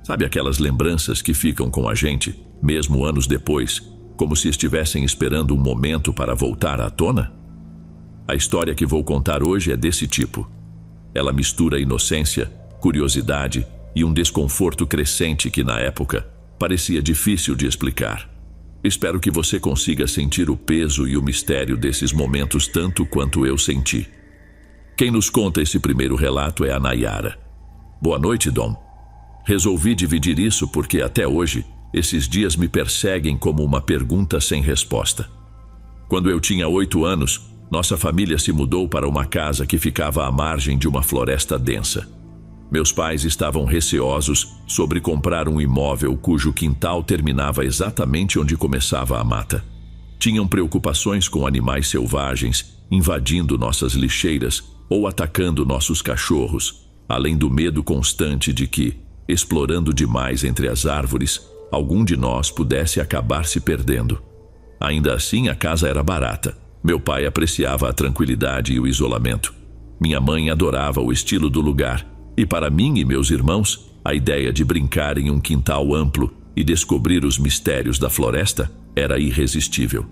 Sabe aquelas lembranças que ficam com a gente, mesmo anos depois, como se estivessem esperando um momento para voltar à tona? A história que vou contar hoje é desse tipo. Ela mistura inocência, curiosidade e um desconforto crescente que, na época, parecia difícil de explicar. Espero que você consiga sentir o peso e o mistério desses momentos tanto quanto eu senti. Quem nos conta esse primeiro relato é a Nayara. Boa noite, Dom. Resolvi dividir isso porque, até hoje, esses dias me perseguem como uma pergunta sem resposta. Quando eu tinha 8 anos, nossa família se mudou para uma casa que ficava à margem de uma floresta densa. Meus pais estavam receosos sobre comprar um imóvel cujo quintal terminava exatamente onde começava a mata. Tinham preocupações com animais selvagens invadindo nossas lixeiras ou atacando nossos cachorros, além do medo constante de que, explorando demais entre as árvores, algum de nós pudesse acabar se perdendo. Ainda assim, a casa era barata. Meu pai apreciava a tranquilidade e o isolamento. Minha mãe adorava o estilo do lugar. E para mim e meus irmãos, a ideia de brincar em um quintal amplo e descobrir os mistérios da floresta era irresistível.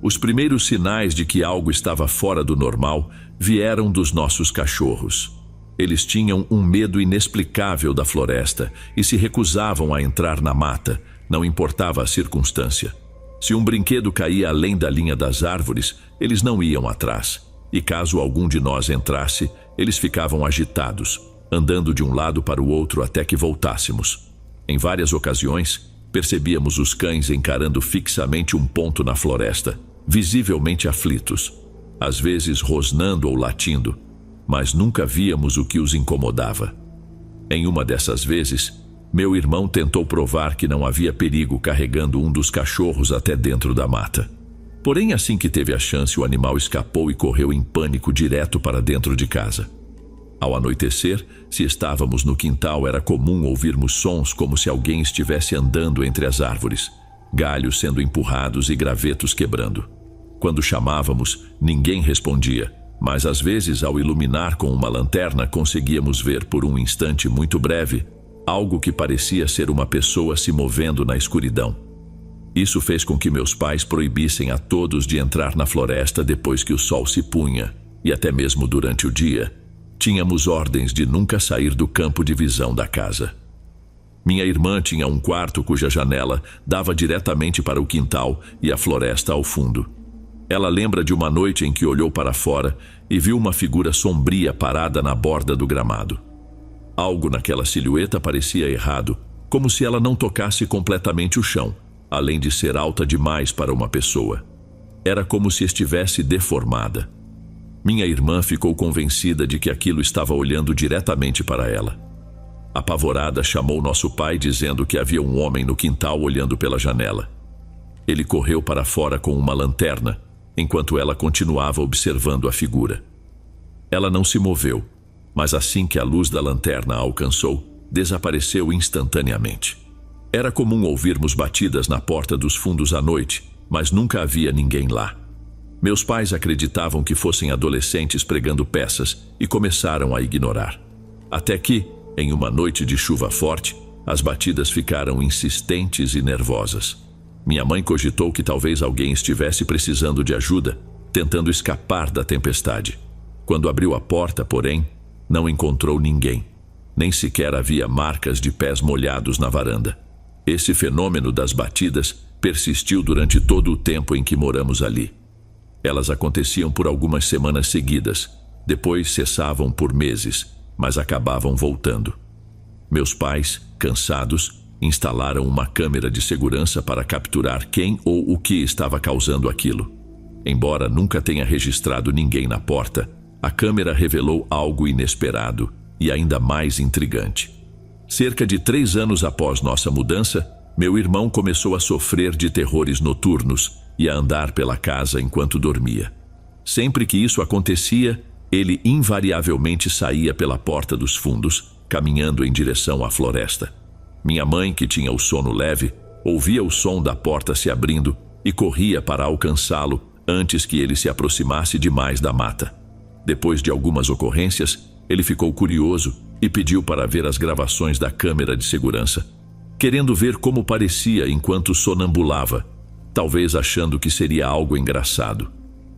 Os primeiros sinais de que algo estava fora do normal vieram dos nossos cachorros. Eles tinham um medo inexplicável da floresta e se recusavam a entrar na mata, não importava a circunstância. Se um brinquedo caía além da linha das árvores, eles não iam atrás. E caso algum de nós entrasse, eles ficavam agitados, andando de um lado para o outro até que voltássemos. Em várias ocasiões, percebíamos os cães encarando fixamente um ponto na floresta, visivelmente aflitos, às vezes rosnando ou latindo, mas nunca víamos o que os incomodava. Em uma dessas vezes, meu irmão tentou provar que não havia perigo carregando um dos cachorros até dentro da mata. Porém, assim que teve a chance, o animal escapou e correu em pânico direto para dentro de casa. Ao anoitecer, se estávamos no quintal, era comum ouvirmos sons como se alguém estivesse andando entre as árvores, galhos sendo empurrados e gravetos quebrando. Quando chamávamos, ninguém respondia, mas às vezes, ao iluminar com uma lanterna, conseguíamos ver por um instante muito breve algo que parecia ser uma pessoa se movendo na escuridão. Isso fez com que meus pais proibissem a todos de entrar na floresta depois que o sol se punha, e até mesmo durante o dia, tínhamos ordens de nunca sair do campo de visão da casa. Minha irmã tinha um quarto cuja janela dava diretamente para o quintal e a floresta ao fundo. Ela lembra de uma noite em que olhou para fora e viu uma figura sombria parada na borda do gramado. Algo naquela silhueta parecia errado, como se ela não tocasse completamente o chão, além de ser alta demais para uma pessoa. Era como se estivesse deformada. Minha irmã ficou convencida de que aquilo estava olhando diretamente para ela. Apavorada, chamou nosso pai dizendo que havia um homem no quintal olhando pela janela. Ele correu para fora com uma lanterna, enquanto ela continuava observando a figura. Ela não se moveu, mas assim que a luz da lanterna a alcançou, desapareceu instantaneamente. Era comum ouvirmos batidas na porta dos fundos à noite, mas nunca havia ninguém lá. Meus pais acreditavam que fossem adolescentes pregando peças e começaram a ignorar. Até que, em uma noite de chuva forte, as batidas ficaram insistentes e nervosas. Minha mãe cogitou que talvez alguém estivesse precisando de ajuda, tentando escapar da tempestade. Quando abriu a porta, porém, não encontrou ninguém. Nem sequer havia marcas de pés molhados na varanda. Esse fenômeno das batidas persistiu durante todo o tempo em que moramos ali. Elas aconteciam por algumas semanas seguidas, depois cessavam por meses, mas acabavam voltando. Meus pais, cansados, instalaram uma câmera de segurança para capturar quem ou o que estava causando aquilo. Embora nunca tenha registrado ninguém na porta, a câmera revelou algo inesperado e ainda mais intrigante. Cerca de 3 anos após nossa mudança, meu irmão começou a sofrer de terrores noturnos e a andar pela casa enquanto dormia. Sempre que isso acontecia, ele invariavelmente saía pela porta dos fundos, caminhando em direção à floresta. Minha mãe, que tinha o sono leve, ouvia o som da porta se abrindo e corria para alcançá-lo antes que ele se aproximasse demais da mata. Depois de algumas ocorrências, ele ficou curioso e pediu para ver as gravações da câmera de segurança, querendo ver como parecia enquanto sonambulava, talvez achando que seria algo engraçado.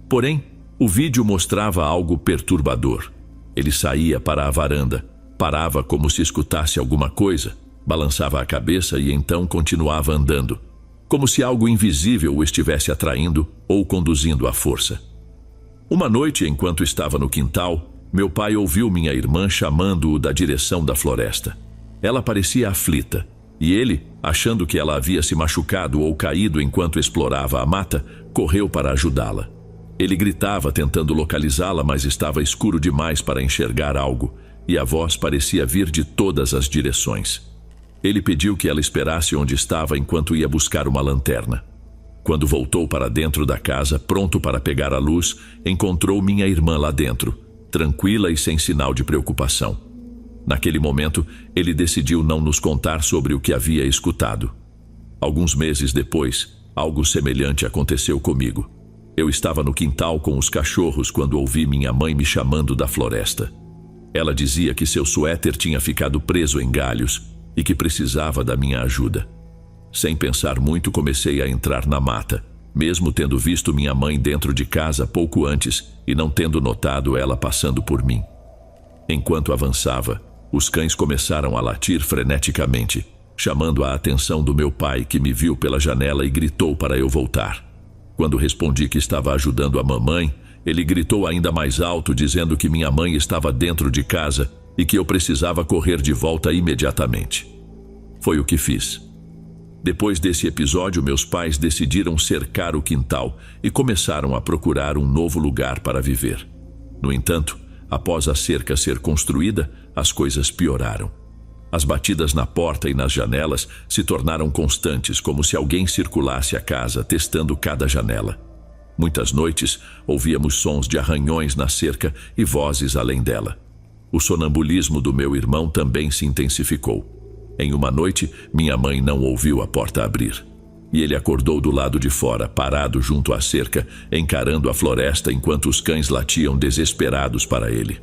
Porém, o vídeo mostrava algo perturbador. Ele saía para a varanda, parava como se escutasse alguma coisa, balançava a cabeça e então continuava andando, como se algo invisível o estivesse atraindo ou conduzindo à força. Uma noite, enquanto estava no quintal, meu pai ouviu minha irmã chamando-o da direção da floresta. Ela parecia aflita, e ele, achando que ela havia se machucado ou caído enquanto explorava a mata, correu para ajudá-la. Ele gritava tentando localizá-la, mas estava escuro demais para enxergar algo, e a voz parecia vir de todas as direções. Ele pediu que ela esperasse onde estava enquanto ia buscar uma lanterna. Quando voltou para dentro da casa, pronto para pegar a luz, encontrou minha irmã lá dentro, tranquila e sem sinal de preocupação. Naquele momento, ele decidiu não nos contar sobre o que havia escutado. Alguns meses depois, algo semelhante aconteceu comigo. Eu estava no quintal com os cachorros quando ouvi minha mãe me chamando da floresta. Ela dizia que seu suéter tinha ficado preso em galhos e que precisava da minha ajuda. Sem pensar muito, comecei a entrar na mata, mesmo tendo visto minha mãe dentro de casa pouco antes e não tendo notado ela passando por mim. Enquanto avançava, os cães começaram a latir freneticamente, chamando a atenção do meu pai, que me viu pela janela e gritou para eu voltar. Quando respondi que estava ajudando a mamãe, ele gritou ainda mais alto, dizendo que minha mãe estava dentro de casa e que eu precisava correr de volta imediatamente. Foi o que fiz. Depois desse episódio, meus pais decidiram cercar o quintal e começaram a procurar um novo lugar para viver. No entanto, após a cerca ser construída, as coisas pioraram. As batidas na porta e nas janelas se tornaram constantes, como se alguém circulasse a casa, testando cada janela. Muitas noites, ouvíamos sons de arranhões na cerca e vozes além dela. O sonambulismo do meu irmão também se intensificou. Em uma noite, minha mãe não ouviu a porta abrir, e ele acordou do lado de fora, parado junto à cerca, encarando a floresta enquanto os cães latiam desesperados para ele.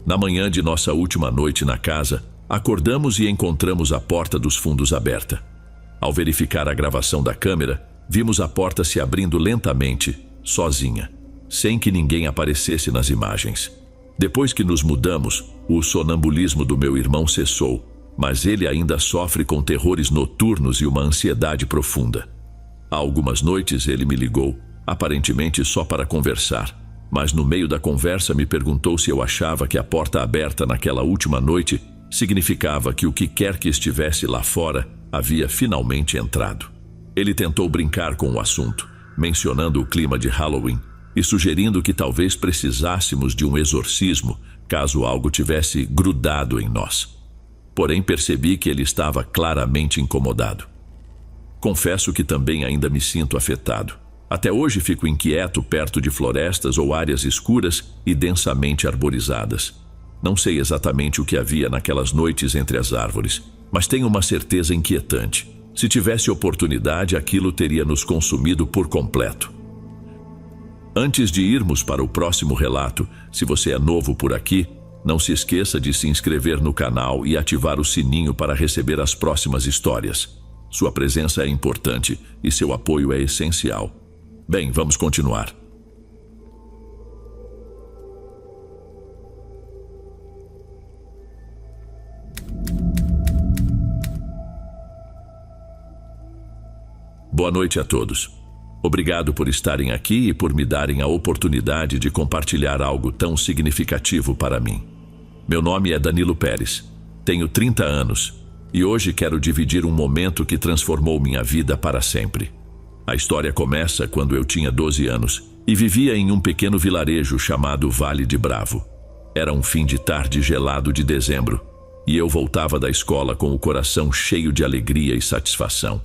Na manhã de nossa última noite na casa, acordamos e encontramos a porta dos fundos aberta. Ao verificar a gravação da câmera, vimos a porta se abrindo lentamente, sozinha, sem que ninguém aparecesse nas imagens. Depois que nos mudamos, o sonambulismo do meu irmão cessou, mas ele ainda sofre com terrores noturnos e uma ansiedade profunda. Há algumas noites ele me ligou, aparentemente só para conversar, mas no meio da conversa me perguntou se eu achava que a porta aberta naquela última noite significava que o que quer que estivesse lá fora havia finalmente entrado. Ele tentou brincar com o assunto, mencionando o clima de Halloween e sugerindo que talvez precisássemos de um exorcismo caso algo tivesse grudado em nós. Porém, percebi que ele estava claramente incomodado. Confesso que também ainda me sinto afetado. Até hoje fico inquieto perto de florestas ou áreas escuras e densamente arborizadas. Não sei exatamente o que havia naquelas noites entre as árvores, mas tenho uma certeza inquietante. Se tivesse oportunidade, aquilo teria nos consumido por completo. Antes de irmos para o próximo relato, se você é novo por aqui, não se esqueça de se inscrever no canal e ativar o sininho para receber as próximas histórias. Sua presença é importante e seu apoio é essencial. Bem, vamos continuar. Boa noite a todos. Obrigado por estarem aqui e por me darem a oportunidade de compartilhar algo tão significativo para mim. Meu nome é Danilo Pérez, tenho 30 anos e hoje quero dividir um momento que transformou minha vida para sempre. A história começa quando eu tinha 12 anos e vivia em um pequeno vilarejo chamado Vale de Bravo. Era um fim de tarde gelado de dezembro e eu voltava da escola com o coração cheio de alegria e satisfação.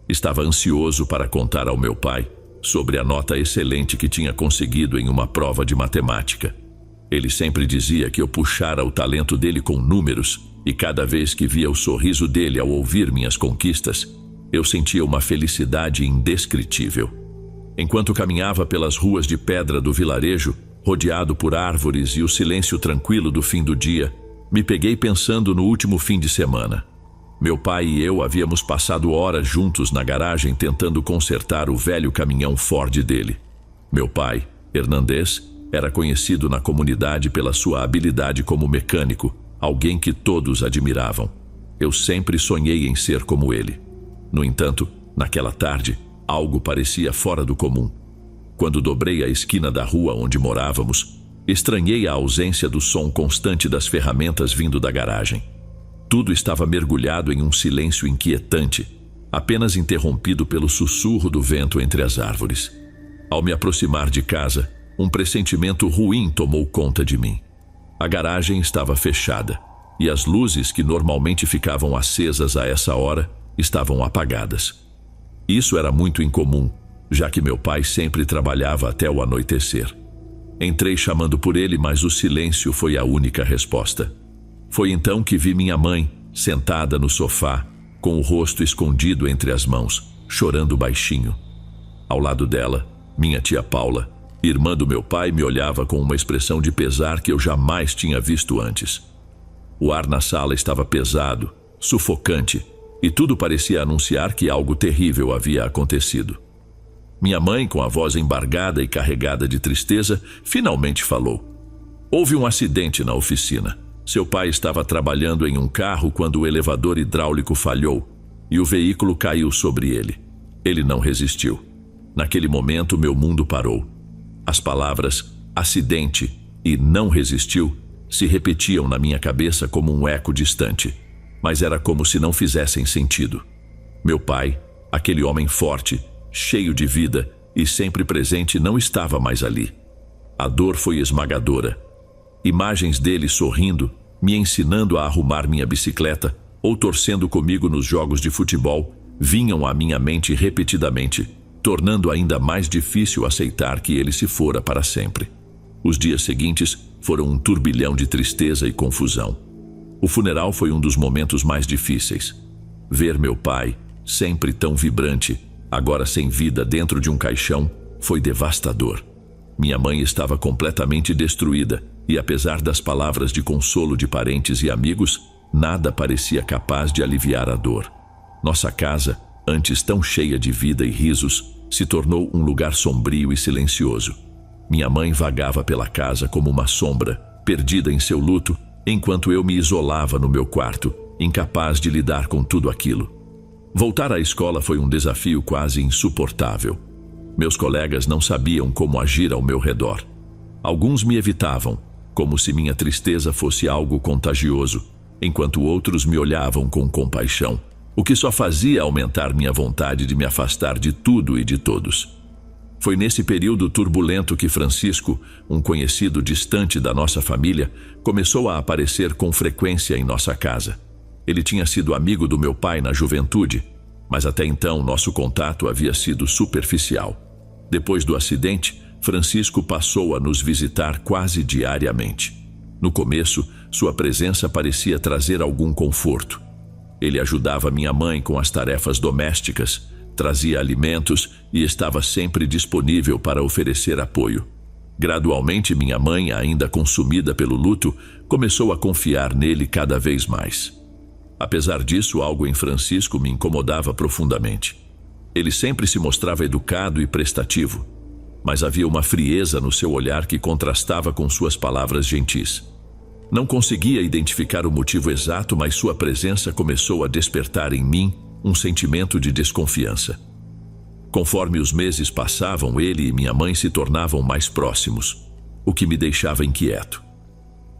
Estava ansioso para contar ao meu pai sobre a nota excelente que tinha conseguido em uma prova de matemática. Ele sempre dizia que eu puxara o talento dele com números, e cada vez que via o sorriso dele ao ouvir minhas conquistas, eu sentia uma felicidade indescritível. Enquanto caminhava pelas ruas de pedra do vilarejo, rodeado por árvores e o silêncio tranquilo do fim do dia, Me peguei pensando no último fim de semana. Meu pai e eu havíamos passado horas juntos na garagem tentando consertar o velho caminhão Ford dele. Meu pai, Hernandez, era conhecido na comunidade pela sua habilidade como mecânico, alguém que todos admiravam. Eu sempre sonhei em ser como ele. No entanto, naquela tarde, algo parecia fora do comum. Quando dobrei a esquina da rua onde morávamos, estranhei a ausência do som constante das ferramentas vindo da garagem. Tudo estava mergulhado em um silêncio inquietante, apenas interrompido pelo sussurro do vento entre as árvores. Ao me aproximar de casa, um pressentimento ruim tomou conta de mim. A garagem estava fechada, e as luzes que normalmente ficavam acesas a essa hora estavam apagadas. Isso era muito incomum, já que meu pai sempre trabalhava até o anoitecer. Entrei chamando por ele, mas o silêncio foi a única resposta. Foi então que vi minha mãe, sentada no sofá, com o rosto escondido entre as mãos, chorando baixinho. Ao lado dela, minha tia Paula, irmã do meu pai, me olhava com uma expressão de pesar que eu jamais tinha visto antes. O ar na sala estava pesado, sufocante, e tudo parecia anunciar que algo terrível havia acontecido. Minha mãe, com a voz embargada e carregada de tristeza, finalmente falou. Houve um acidente na oficina. Seu pai estava trabalhando em um carro quando o elevador hidráulico falhou e o veículo caiu sobre ele. Ele não resistiu. Naquele momento, meu mundo parou. As palavras acidente e não resistiu se repetiam na minha cabeça como um eco distante, mas era como se não fizessem sentido. Meu pai, aquele homem forte, cheio de vida e sempre presente, não estava mais ali. A dor foi esmagadora. Imagens dele sorrindo, me ensinando a arrumar minha bicicleta ou torcendo comigo nos jogos de futebol vinham à minha mente repetidamente, tornando ainda mais difícil aceitar que ele se fora para sempre. Os dias seguintes foram um turbilhão de tristeza e confusão. O funeral foi um dos momentos mais difíceis. Ver meu pai, sempre tão vibrante, agora sem vida dentro de um caixão, foi devastador. Minha mãe estava completamente destruída e, apesar das palavras de consolo de parentes e amigos, nada parecia capaz de aliviar a dor. Nossa casa, antes tão cheia de vida e risos, se tornou um lugar sombrio e silencioso. Minha mãe vagava pela casa como uma sombra, perdida em seu luto, enquanto eu me isolava no meu quarto, incapaz de lidar com tudo aquilo. Voltar à escola foi um desafio quase insuportável. Meus colegas não sabiam como agir ao meu redor. Alguns me evitavam, como se minha tristeza fosse algo contagioso, enquanto outros me olhavam com compaixão, o que só fazia aumentar minha vontade de me afastar de tudo e de todos. Foi nesse período turbulento que Francisco, um conhecido distante da nossa família, começou a aparecer com frequência em nossa casa. Ele tinha sido amigo do meu pai na juventude, mas até então nosso contato havia sido superficial. Depois do acidente, Francisco passou a nos visitar quase diariamente. No começo, sua presença parecia trazer algum conforto. Ele ajudava minha mãe com as tarefas domésticas, trazia alimentos e estava sempre disponível para oferecer apoio. Gradualmente, minha mãe, ainda consumida pelo luto, começou a confiar nele cada vez mais. Apesar disso, algo em Francisco me incomodava profundamente. Ele sempre se mostrava educado e prestativo, mas havia uma frieza no seu olhar que contrastava com suas palavras gentis. Não conseguia identificar o motivo exato, mas sua presença começou a despertar em mim um sentimento de desconfiança. Conforme os meses passavam, ele e minha mãe se tornavam mais próximos, o que me deixava inquieto.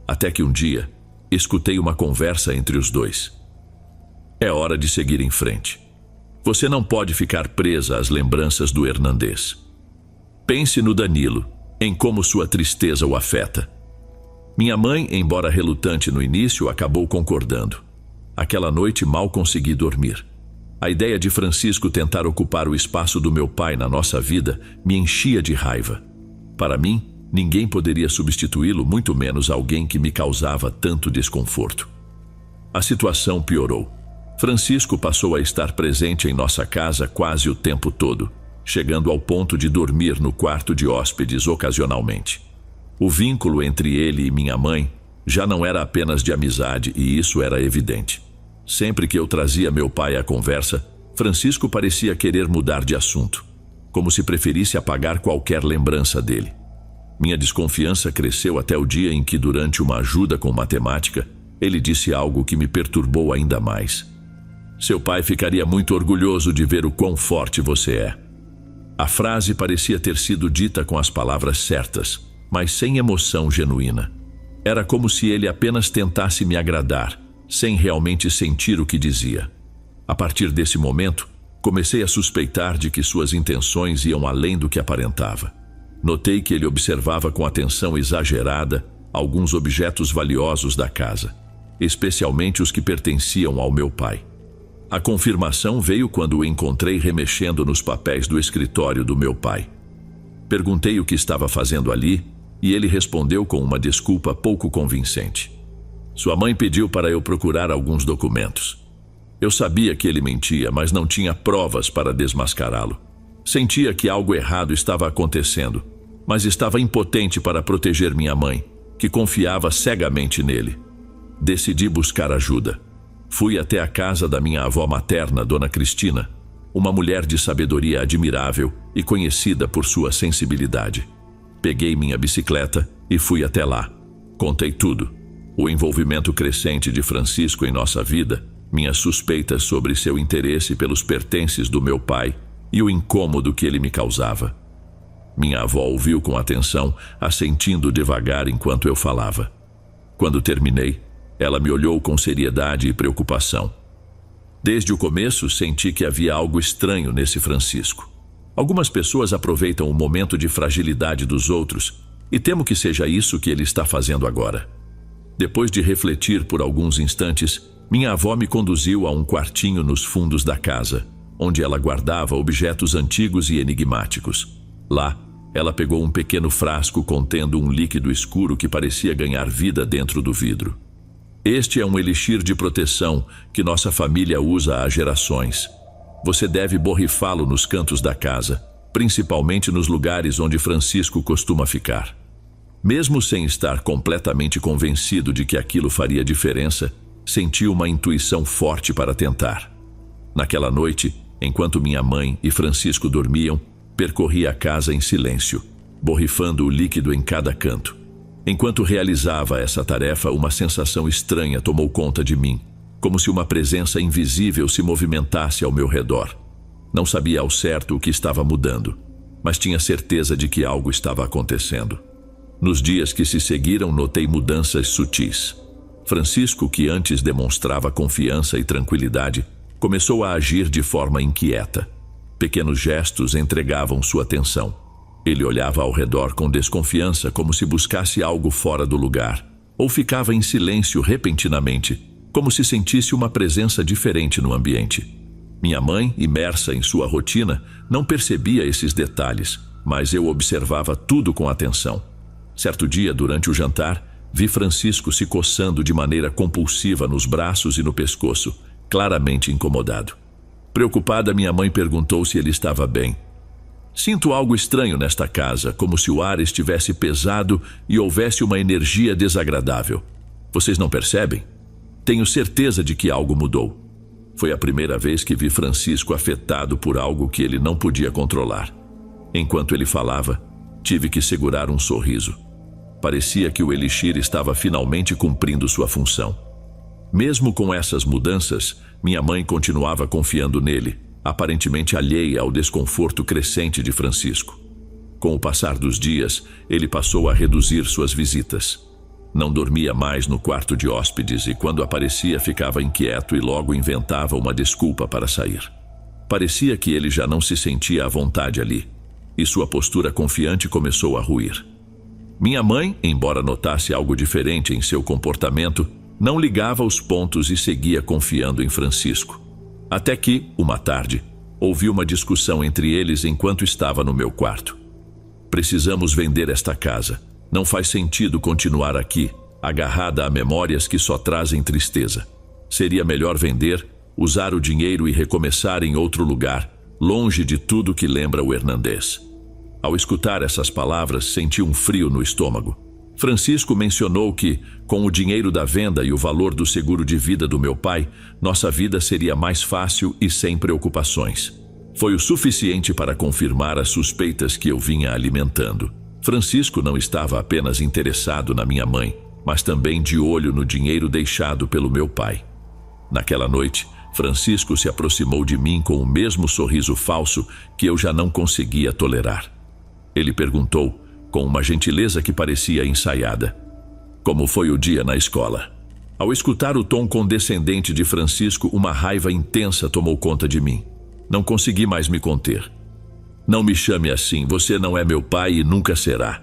Até que um dia, escutei uma conversa entre os dois. É hora de seguir em frente. Você não pode ficar presa às lembranças do Hernandez. Pense no Danilo, em como sua tristeza o afeta. Minha mãe, embora relutante no início, acabou concordando. Aquela noite mal consegui dormir. A ideia de Francisco tentar ocupar o espaço do meu pai na nossa vida me enchia de raiva. Para mim, ninguém poderia substituí-lo, muito menos alguém que me causava tanto desconforto. A situação piorou. Francisco passou a estar presente em nossa casa quase o tempo todo, chegando ao ponto de dormir no quarto de hóspedes ocasionalmente. O vínculo entre ele e minha mãe Já não era apenas de amizade, e isso era evidente. Sempre que eu trazia meu pai à conversa, Francisco parecia querer mudar de assunto, como se preferisse apagar qualquer lembrança dele. Minha desconfiança cresceu até o dia em que, durante uma ajuda com matemática, ele disse algo que me perturbou ainda mais. Seu pai ficaria muito orgulhoso de ver o quão forte você é. A frase parecia ter sido dita com as palavras certas, mas sem emoção genuína. Era como se ele apenas tentasse me agradar, sem realmente sentir o que dizia. A partir desse momento, comecei a suspeitar de que suas intenções iam além do que aparentava. Notei que ele observava com atenção exagerada alguns objetos valiosos da casa, especialmente os que pertenciam ao meu pai. A confirmação veio quando o encontrei remexendo nos papéis do escritório do meu pai. Perguntei o que estava fazendo ali e ele respondeu com uma desculpa pouco convincente. Sua mãe pediu para eu procurar alguns documentos. Eu sabia que ele mentia, mas não tinha provas para desmascará-lo. Sentia que algo errado estava acontecendo, mas estava impotente para proteger minha mãe, que confiava cegamente nele. Decidi buscar ajuda. Fui até a casa da minha avó materna, Dona Cristina, uma mulher de sabedoria admirável e conhecida por sua sensibilidade. Peguei minha bicicleta e fui até lá. Contei tudo. O envolvimento crescente de Francisco em nossa vida, minhas suspeitas sobre seu interesse pelos pertences do meu pai e o incômodo que ele me causava. Minha avó ouviu com atenção, assentindo devagar enquanto eu falava. Quando terminei, ela me olhou com seriedade e preocupação. Desde o começo, senti que havia algo estranho nesse Francisco. Algumas pessoas aproveitam o momento de fragilidade dos outros e temo que seja isso que ele está fazendo agora. Depois de refletir por alguns instantes, minha avó me conduziu a um quartinho nos fundos da casa, onde ela guardava objetos antigos e enigmáticos. Lá, ela pegou um pequeno frasco contendo um líquido escuro que parecia ganhar vida dentro do vidro. Este é um elixir de proteção que nossa família usa há gerações. Você deve borrifá-lo nos cantos da casa, principalmente nos lugares onde Francisco costuma ficar. Mesmo sem estar completamente convencido de que aquilo faria diferença, senti uma intuição forte para tentar. Naquela noite, enquanto minha mãe e Francisco dormiam, percorri a casa em silêncio, borrifando o líquido em cada canto. Enquanto realizava essa tarefa, uma sensação estranha tomou conta de mim, como se uma presença invisível se movimentasse ao meu redor. Não sabia ao certo o que estava mudando, mas tinha certeza de que algo estava acontecendo. Nos dias que se seguiram, notei mudanças sutis. Francisco, que antes demonstrava confiança e tranquilidade, começou a agir de forma inquieta. Pequenos gestos entregavam sua atenção. Ele olhava ao redor com desconfiança, como se buscasse algo fora do lugar, ou ficava em silêncio repentinamente, como se sentisse uma presença diferente no ambiente. Minha mãe, imersa em sua rotina, não percebia esses detalhes, mas eu observava tudo com atenção. Certo dia, durante o jantar, vi Francisco se coçando de maneira compulsiva nos braços e no pescoço, claramente incomodado. Preocupada, minha mãe perguntou se ele estava bem. Sinto algo estranho nesta casa, como se o ar estivesse pesado e houvesse uma energia desagradável. Vocês não percebem? Tenho certeza de que algo mudou. Foi a primeira vez que vi Francisco afetado por algo que ele não podia controlar. Enquanto ele falava, tive que segurar um sorriso. Parecia que o elixir estava finalmente cumprindo sua função. Mesmo com essas mudanças, minha mãe continuava confiando nele, aparentemente alheia ao desconforto crescente de Francisco. Com o passar dos dias, ele passou a reduzir suas visitas. Não dormia mais no quarto de hóspedes e, quando aparecia, ficava inquieto e logo inventava uma desculpa para sair. Parecia que ele já não se sentia à vontade ali, e sua postura confiante começou a ruir. Minha mãe, embora notasse algo diferente em seu comportamento, não ligava os pontos e seguia confiando em Francisco. Até que, uma tarde, ouvi uma discussão entre eles enquanto estava no meu quarto. Precisamos vender esta casa. Não faz sentido continuar aqui, agarrada a memórias que só trazem tristeza. Seria melhor vender, usar o dinheiro e recomeçar em outro lugar, longe de tudo que lembra o Hernandez. Ao escutar essas palavras, senti um frio no estômago. Francisco mencionou que, com o dinheiro da venda e o valor do seguro de vida do meu pai, nossa vida seria mais fácil e sem preocupações. Foi o suficiente para confirmar as suspeitas que eu vinha alimentando. Francisco não estava apenas interessado na minha mãe, mas também de olho no dinheiro deixado pelo meu pai. Naquela noite, Francisco se aproximou de mim com o mesmo sorriso falso que eu já não conseguia tolerar. Ele perguntou, com uma gentileza que parecia ensaiada: como foi o dia na escola? Ao escutar o tom condescendente de Francisco, uma raiva intensa tomou conta de mim. Não consegui mais me conter. Não me chame assim, você não é meu pai e nunca será.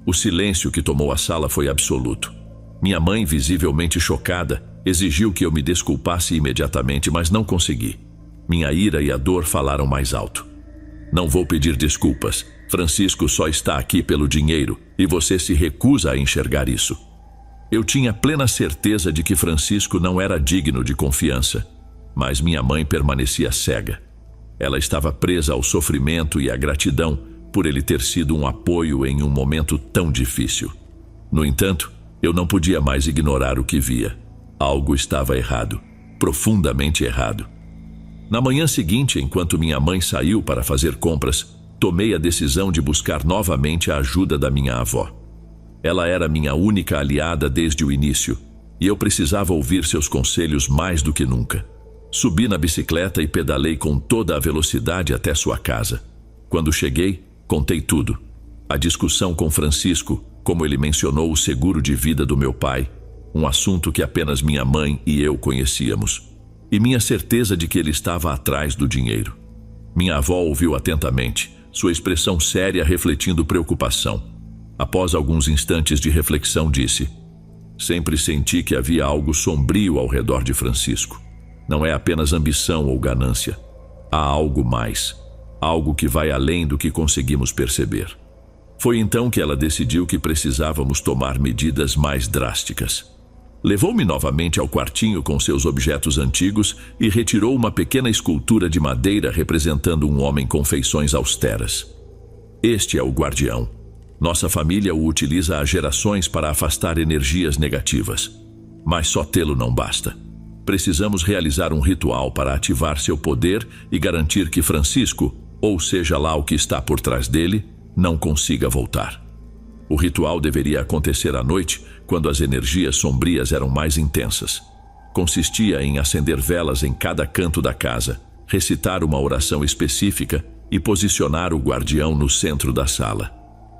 O silêncio que tomou a sala foi absoluto. Minha mãe, visivelmente chocada, exigiu que eu me desculpasse imediatamente, mas não consegui. Minha ira e a dor falaram mais alto. Não vou pedir desculpas. Francisco só está aqui pelo dinheiro e você se recusa a enxergar isso. Eu tinha plena certeza de que Francisco não era digno de confiança, mas minha mãe permanecia cega. Ela estava presa ao sofrimento e à gratidão por ele ter sido um apoio em um momento tão difícil. No entanto, eu não podia mais ignorar o que via. Algo estava errado, profundamente errado. Na manhã seguinte, enquanto minha mãe saiu para fazer compras, tomei a decisão de buscar novamente a ajuda da minha avó. Ela era minha única aliada desde o início, e eu precisava ouvir seus conselhos mais do que nunca. Subi na bicicleta e pedalei com toda a velocidade até sua casa. Quando cheguei, contei tudo. A discussão com Francisco, como ele mencionou o seguro de vida do meu pai, um assunto que apenas minha mãe e eu conhecíamos, e minha certeza de que ele estava atrás do dinheiro. Minha avó ouviu atentamente, sua expressão séria refletindo preocupação. Após alguns instantes de reflexão, disse: sempre senti que havia algo sombrio ao redor de Francisco. Não é apenas ambição ou ganância. Há algo mais, algo que vai além do que conseguimos perceber. Foi então que ela decidiu que precisávamos tomar medidas mais drásticas. Levou-me novamente ao quartinho com seus objetos antigos e retirou uma pequena escultura de madeira representando um homem com feições austeras. Este é o guardião. Nossa família o utiliza há gerações para afastar energias negativas. Mas só tê-lo não basta. Precisamos realizar um ritual para ativar seu poder e garantir que Francisco, ou seja lá o que está por trás dele, não consiga voltar. O ritual deveria acontecer à noite, quando as energias sombrias eram mais intensas. Consistia em acender velas em cada canto da casa, recitar uma oração específica e posicionar o guardião no centro da sala.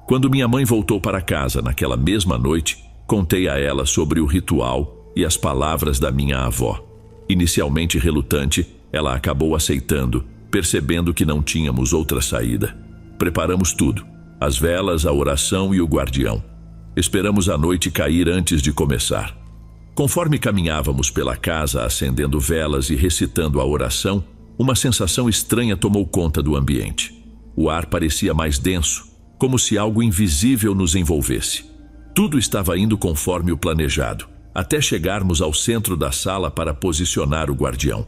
Quando minha mãe voltou para casa naquela mesma noite, contei a ela sobre o ritual e as palavras da minha avó. Inicialmente relutante, ela acabou aceitando, percebendo que não tínhamos outra saída. Preparamos tudo: as velas, a oração e o guardião. Esperamos a noite cair antes de começar. Conforme caminhávamos pela casa acendendo velas e recitando a oração, uma sensação estranha tomou conta do ambiente. O ar parecia mais denso, como se algo invisível nos envolvesse. Tudo estava indo conforme o planejado, até chegarmos ao centro da sala para posicionar o guardião.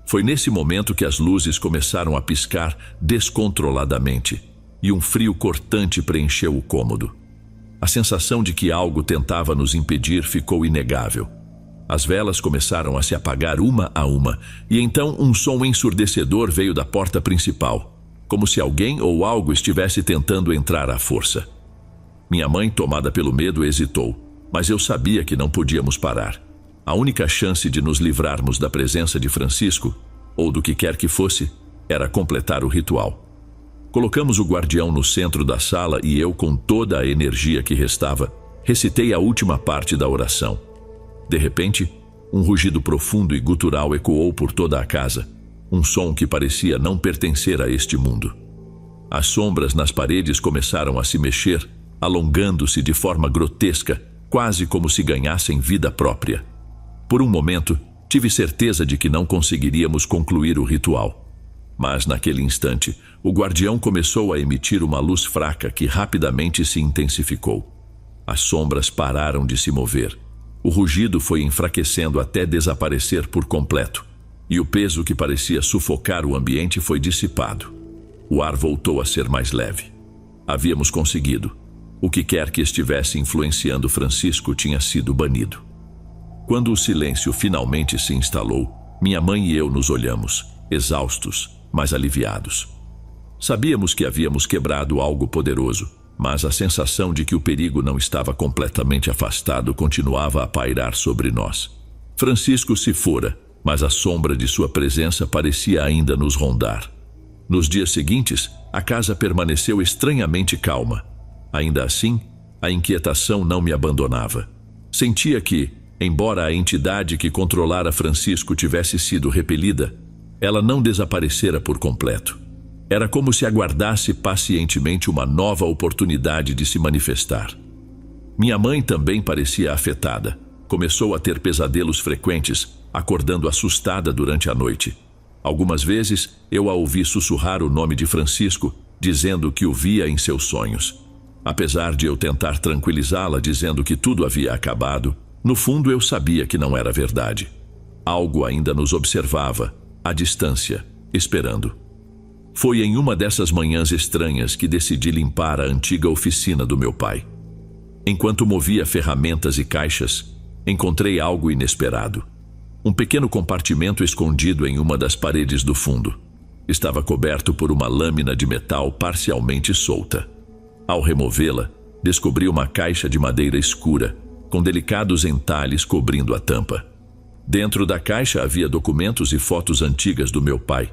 Foi nesse momento que as luzes começaram a piscar descontroladamente e um frio cortante preencheu o cômodo. A sensação de que algo tentava nos impedir ficou inegável. As velas começaram a se apagar uma a uma, e então um som ensurdecedor veio da porta principal, como se alguém ou algo estivesse tentando entrar à força. Minha mãe, tomada pelo medo, hesitou, mas eu sabia que não podíamos parar. A única chance de nos livrarmos da presença de Francisco, ou do que quer que fosse, era completar o ritual. Colocamos o guardião no centro da sala e eu, com toda a energia que restava, recitei a última parte da oração. De repente, um rugido profundo e gutural ecoou por toda a casa, um som que parecia não pertencer a este mundo. As sombras nas paredes começaram a se mexer, alongando-se de forma grotesca, quase como se ganhassem vida própria. Por um momento, tive certeza de que não conseguiríamos concluir o ritual. Mas naquele instante, o guardião começou a emitir uma luz fraca que rapidamente se intensificou. As sombras pararam de se mover. O rugido foi enfraquecendo até desaparecer por completo, e o peso que parecia sufocar o ambiente foi dissipado. O ar voltou a ser mais leve. Havíamos conseguido. O que quer que estivesse influenciando Francisco tinha sido banido. Quando o silêncio finalmente se instalou, minha mãe e eu nos olhamos, exaustos, mas aliviados. Sabíamos que havíamos quebrado algo poderoso, mas a sensação de que o perigo não estava completamente afastado continuava a pairar sobre nós. Francisco se fora, mas a sombra de sua presença parecia ainda nos rondar. Nos dias seguintes, a casa permaneceu estranhamente calma. Ainda assim, a inquietação não me abandonava. Sentia que, embora a entidade que controlara Francisco tivesse sido repelida, ela não desaparecera por completo. Era como se aguardasse pacientemente uma nova oportunidade de se manifestar. Minha mãe também parecia afetada. Começou a ter pesadelos frequentes, acordando assustada durante a noite. Algumas vezes, eu a ouvi sussurrar o nome de Francisco, dizendo que o via em seus sonhos. Apesar de eu tentar tranquilizá-la dizendo que tudo havia acabado, no fundo eu sabia que não era verdade. Algo ainda nos observava, à distância, esperando. Foi em uma dessas manhãs estranhas que decidi limpar a antiga oficina do meu pai. Enquanto movia ferramentas e caixas, encontrei algo inesperado. Um pequeno compartimento escondido em uma das paredes do fundo. Estava coberto por uma lâmina de metal parcialmente solta. Ao removê-la, descobri uma caixa de madeira escura, com delicados entalhes cobrindo a tampa. Dentro da caixa havia documentos e fotos antigas do meu pai,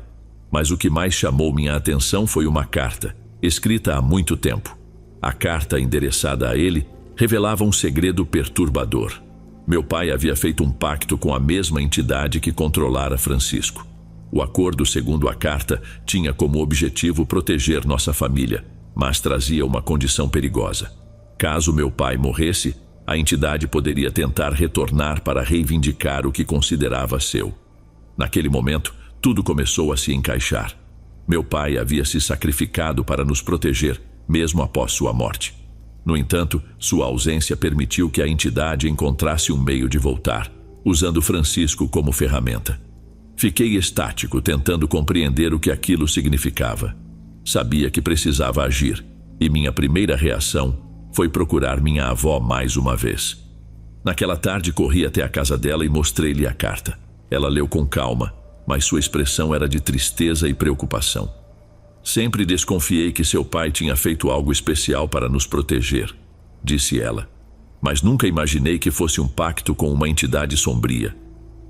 mas o que mais chamou minha atenção foi uma carta, escrita há muito tempo. A carta endereçada a ele revelava um segredo perturbador. Meu pai havia feito um pacto com a mesma entidade que controlara Francisco. O acordo, segundo a carta, tinha como objetivo proteger nossa família, mas trazia uma condição perigosa. Caso meu pai morresse, a entidade poderia tentar retornar para reivindicar o que considerava seu. Naquele momento, tudo começou a se encaixar. Meu pai havia se sacrificado para nos proteger, mesmo após sua morte. No entanto, sua ausência permitiu que a entidade encontrasse um meio de voltar, usando Francisco como ferramenta. Fiquei estático, tentando compreender o que aquilo significava. Sabia que precisava agir, e minha primeira reação foi procurar minha avó mais uma vez. Naquela tarde, corri até a casa dela e mostrei-lhe a carta. Ela leu com calma, mas sua expressão era de tristeza e preocupação. Sempre desconfiei que seu pai tinha feito algo especial para nos proteger, disse ela. Mas nunca imaginei que fosse um pacto com uma entidade sombria.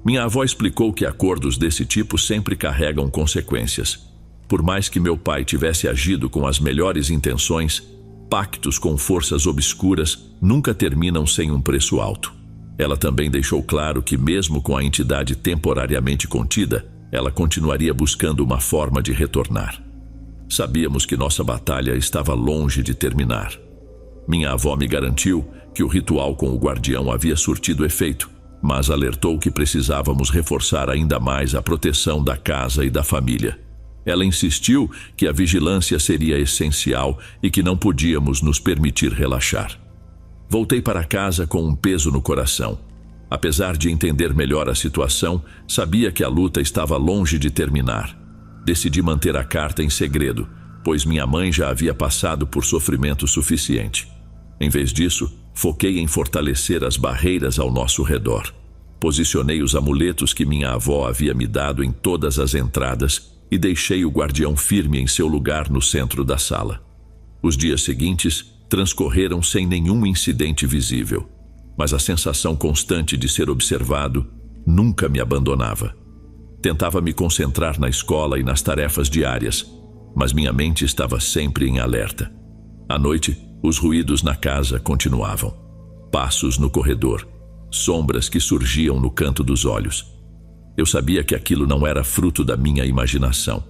Minha avó explicou que acordos desse tipo sempre carregam consequências. Por mais que meu pai tivesse agido com as melhores intenções, pactos com forças obscuras nunca terminam sem um preço alto. Ela também deixou claro que, mesmo com a entidade temporariamente contida, ela continuaria buscando uma forma de retornar. Sabíamos que nossa batalha estava longe de terminar. Minha avó me garantiu que o ritual com o guardião havia surtido efeito, mas alertou que precisávamos reforçar ainda mais a proteção da casa e da família. Ela insistiu que a vigilância seria essencial e que não podíamos nos permitir relaxar. Voltei para casa com um peso no coração. Apesar de entender melhor a situação, sabia que a luta estava longe de terminar. Decidi manter a carta em segredo, pois minha mãe já havia passado por sofrimento suficiente. Em vez disso, foquei em fortalecer as barreiras ao nosso redor. Posicionei os amuletos que minha avó havia me dado em todas as entradas e deixei o guardião firme em seu lugar no centro da sala. Os dias seguintes transcorreram sem nenhum incidente visível, mas a sensação constante de ser observado nunca me abandonava. Tentava me concentrar na escola e nas tarefas diárias, mas minha mente estava sempre em alerta. À noite, os ruídos na casa continuavam. Passos no corredor, sombras que surgiam no canto dos olhos. Eu sabia que aquilo não era fruto da minha imaginação.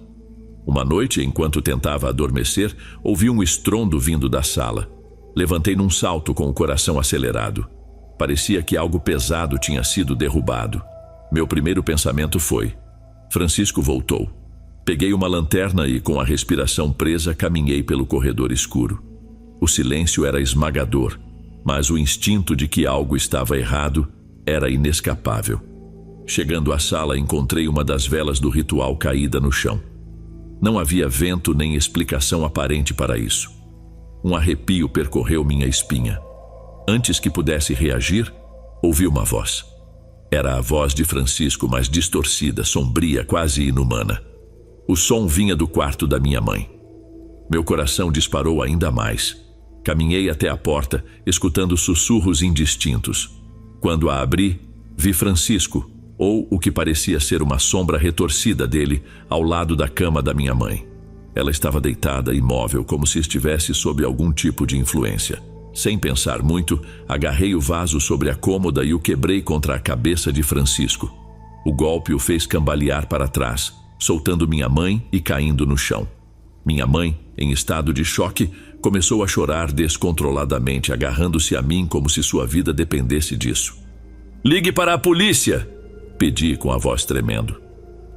Uma noite, enquanto tentava adormecer, ouvi um estrondo vindo da sala. Levantei num salto com o coração acelerado. Parecia que algo pesado tinha sido derrubado. Meu primeiro pensamento foi: Francisco voltou. Peguei uma lanterna e, com a respiração presa, caminhei pelo corredor escuro. O silêncio era esmagador, mas o instinto de que algo estava errado era inescapável. Chegando à sala, encontrei uma das velas do ritual caída no chão. Não havia vento nem explicação aparente para isso. Um arrepio percorreu minha espinha. Antes que pudesse reagir, ouvi uma voz. Era a voz de Francisco, mas distorcida, sombria, quase inumana. O som vinha do quarto da minha mãe. Meu coração disparou ainda mais. Caminhei até a porta, escutando sussurros indistintos. Quando a abri, vi Francisco, ou o que parecia ser uma sombra retorcida dele, ao lado da cama da minha mãe. Ela estava deitada, imóvel, como se estivesse sob algum tipo de influência. Sem pensar muito, agarrei o vaso sobre a cômoda e o quebrei contra a cabeça de Francisco. O golpe o fez cambalear para trás, soltando minha mãe e caindo no chão. Minha mãe, em estado de choque, começou a chorar descontroladamente, agarrando-se a mim como se sua vida dependesse disso. "Ligue para a polícia!" pedi com a voz tremendo.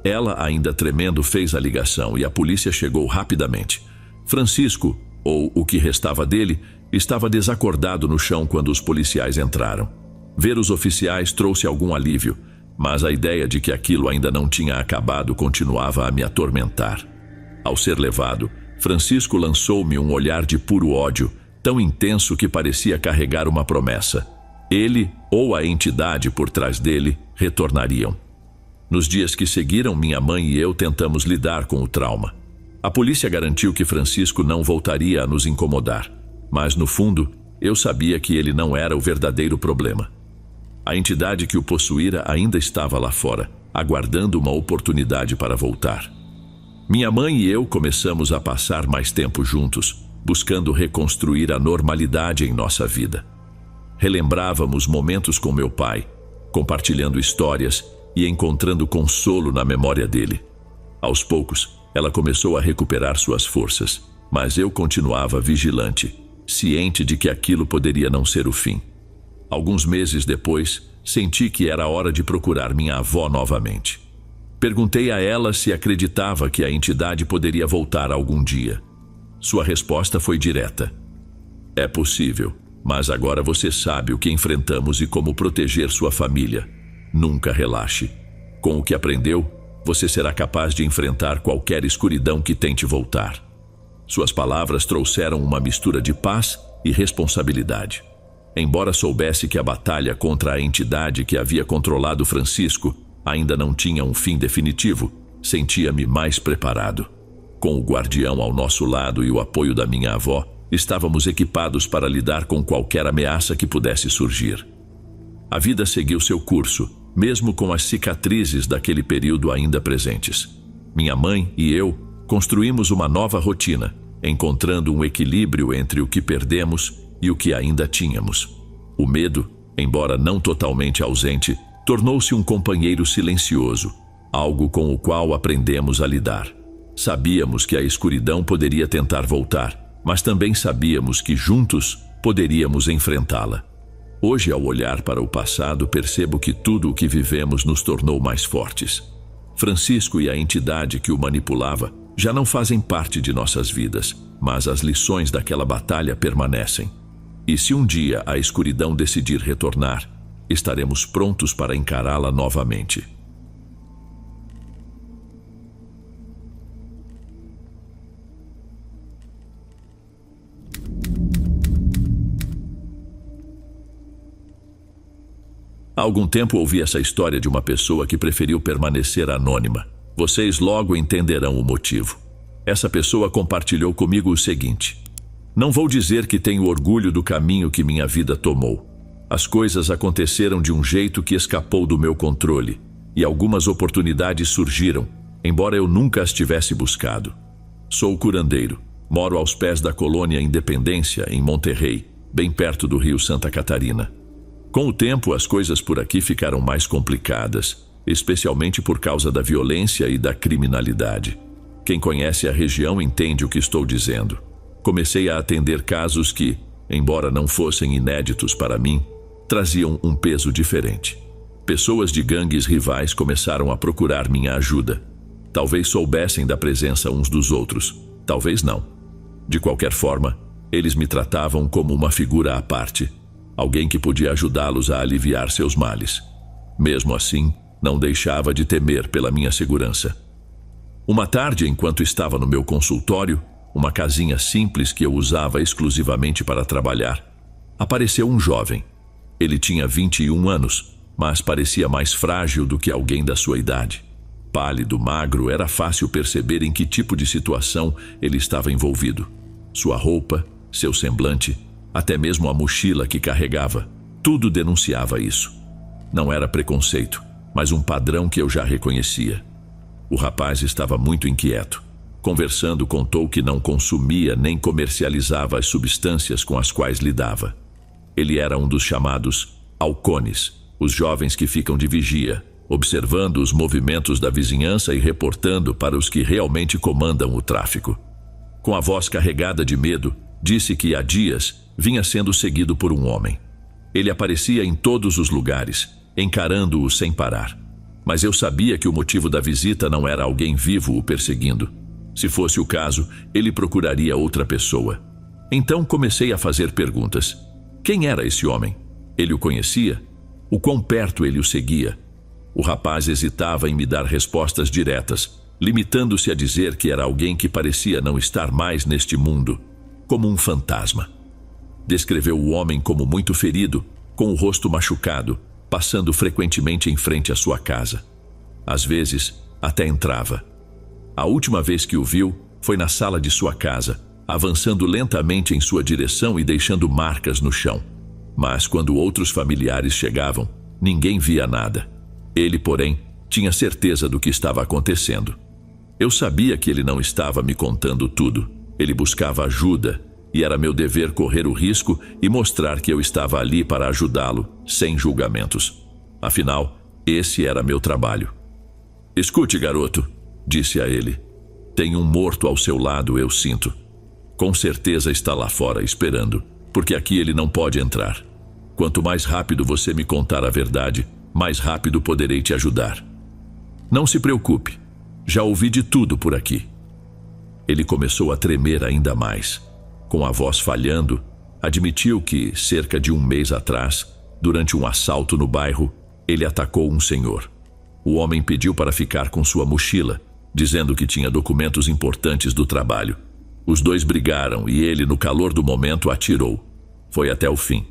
Ela, ainda tremendo, fez a ligação e a polícia chegou rapidamente. Francisco, ou o que restava dele, estava desacordado no chão quando os policiais entraram. Ver os oficiais trouxe algum alívio, mas a ideia de que aquilo ainda não tinha acabado continuava a me atormentar. Ao ser levado, Francisco lançou-me um olhar de puro ódio, tão intenso que parecia carregar uma promessa. Ele, ou a entidade por trás dele, retornariam. Nos dias que seguiram, minha mãe e eu tentamos lidar com o trauma. A polícia garantiu que Francisco não voltaria a nos incomodar, mas no fundo, eu sabia que ele não era o verdadeiro problema. A entidade que o possuíra ainda estava lá fora, aguardando uma oportunidade para voltar. Minha mãe e eu começamos a passar mais tempo juntos, buscando reconstruir a normalidade em nossa vida. Relembrávamos momentos com meu pai, compartilhando histórias e encontrando consolo na memória dele. Aos poucos, ela começou a recuperar suas forças, mas eu continuava vigilante, ciente de que aquilo poderia não ser o fim. Alguns meses depois, senti que era hora de procurar minha avó novamente. Perguntei a ela se acreditava que a entidade poderia voltar algum dia. Sua resposta foi direta. "É possível, mas agora você sabe o que enfrentamos e como proteger sua família. Nunca relaxe. Com o que aprendeu, você será capaz de enfrentar qualquer escuridão que tente voltar." Suas palavras trouxeram uma mistura de paz e responsabilidade. Embora soubesse que a batalha contra a entidade que havia controlado Francisco ainda não tinha um fim definitivo, sentia-me mais preparado. Com o guardião ao nosso lado e o apoio da minha avó, estávamos equipados para lidar com qualquer ameaça que pudesse surgir. A vida seguiu seu curso, mesmo com as cicatrizes daquele período ainda presentes. Minha mãe e eu construímos uma nova rotina, encontrando um equilíbrio entre o que perdemos e o que ainda tínhamos. O medo, embora não totalmente ausente, tornou-se um companheiro silencioso, algo com o qual aprendemos a lidar. Sabíamos que a escuridão poderia tentar voltar, mas também sabíamos que juntos poderíamos enfrentá-la. Hoje, ao olhar para o passado, percebo que tudo o que vivemos nos tornou mais fortes. Francisco e a entidade que o manipulava já não fazem parte de nossas vidas, mas as lições daquela batalha permanecem. E se um dia a escuridão decidir retornar, estaremos prontos para encará-la novamente. Há algum tempo ouvi essa história de uma pessoa que preferiu permanecer anônima. Vocês logo entenderão o motivo. Essa pessoa compartilhou comigo o seguinte: "Não vou dizer que tenho orgulho do caminho que minha vida tomou. As coisas aconteceram de um jeito que escapou do meu controle, e algumas oportunidades surgiram, embora eu nunca as tivesse buscado. Sou curandeiro, moro aos pés da colônia Independência, em Monterrey, bem perto do Rio Santa Catarina. Com o tempo, as coisas por aqui ficaram mais complicadas, especialmente por causa da violência e da criminalidade. Quem conhece a região entende o que estou dizendo. Comecei a atender casos que, embora não fossem inéditos para mim, traziam um peso diferente. Pessoas de gangues rivais começaram a procurar minha ajuda. Talvez soubessem da presença uns dos outros, talvez não. De qualquer forma, eles me tratavam como uma figura à parte, alguém que podia ajudá-los a aliviar seus males. Mesmo assim, não deixava de temer pela minha segurança. Uma tarde, enquanto estava no meu consultório, uma casinha simples que eu usava exclusivamente para trabalhar, apareceu um jovem. Ele tinha 21 anos, mas parecia mais frágil do que alguém da sua idade. Pálido, magro, era fácil perceber em que tipo de situação ele estava envolvido. Sua roupa, seu semblante, até mesmo a mochila que carregava, tudo denunciava isso. Não era preconceito, mas um padrão que eu já reconhecia. O rapaz estava muito inquieto. Conversando, contou que não consumia nem comercializava as substâncias com as quais lidava. Ele era um dos chamados halcones, os jovens que ficam de vigia, observando os movimentos da vizinhança e reportando para os que realmente comandam o tráfico. Com a voz carregada de medo, disse que há dias vinha sendo seguido por um homem. Ele aparecia em todos os lugares, encarando-o sem parar. Mas eu sabia que o motivo da visita não era alguém vivo o perseguindo. Se fosse o caso, ele procuraria outra pessoa. Então comecei a fazer perguntas. Quem era esse homem? Ele o conhecia? O quão perto ele o seguia? O rapaz hesitava em me dar respostas diretas, limitando-se a dizer que era alguém que parecia não estar mais neste mundo, como um fantasma. Descreveu o homem como muito ferido, com o rosto machucado, passando frequentemente em frente à sua casa. Às vezes, até entrava. A última vez que o viu foi na sala de sua casa, avançando lentamente em sua direção e deixando marcas no chão. Mas quando outros familiares chegavam, ninguém via nada. Ele, porém, tinha certeza do que estava acontecendo. Eu sabia que ele não estava me contando tudo. Ele buscava ajuda, e era meu dever correr o risco e mostrar que eu estava ali para ajudá-lo, sem julgamentos. Afinal, esse era meu trabalho. Escute, garoto, disse a ele. Tem um morto ao seu lado, eu sinto. Com certeza está lá fora esperando, porque aqui ele não pode entrar. Quanto mais rápido você me contar a verdade, mais rápido poderei te ajudar. Não se preocupe, já ouvi de tudo por aqui. Ele começou a tremer ainda mais. Com a voz falhando, admitiu que, cerca de um mês atrás, durante um assalto no bairro, ele atacou um senhor. O homem pediu para ficar com sua mochila, dizendo que tinha documentos importantes do trabalho. Os dois brigaram e ele, no calor do momento, atirou. Foi até o fim.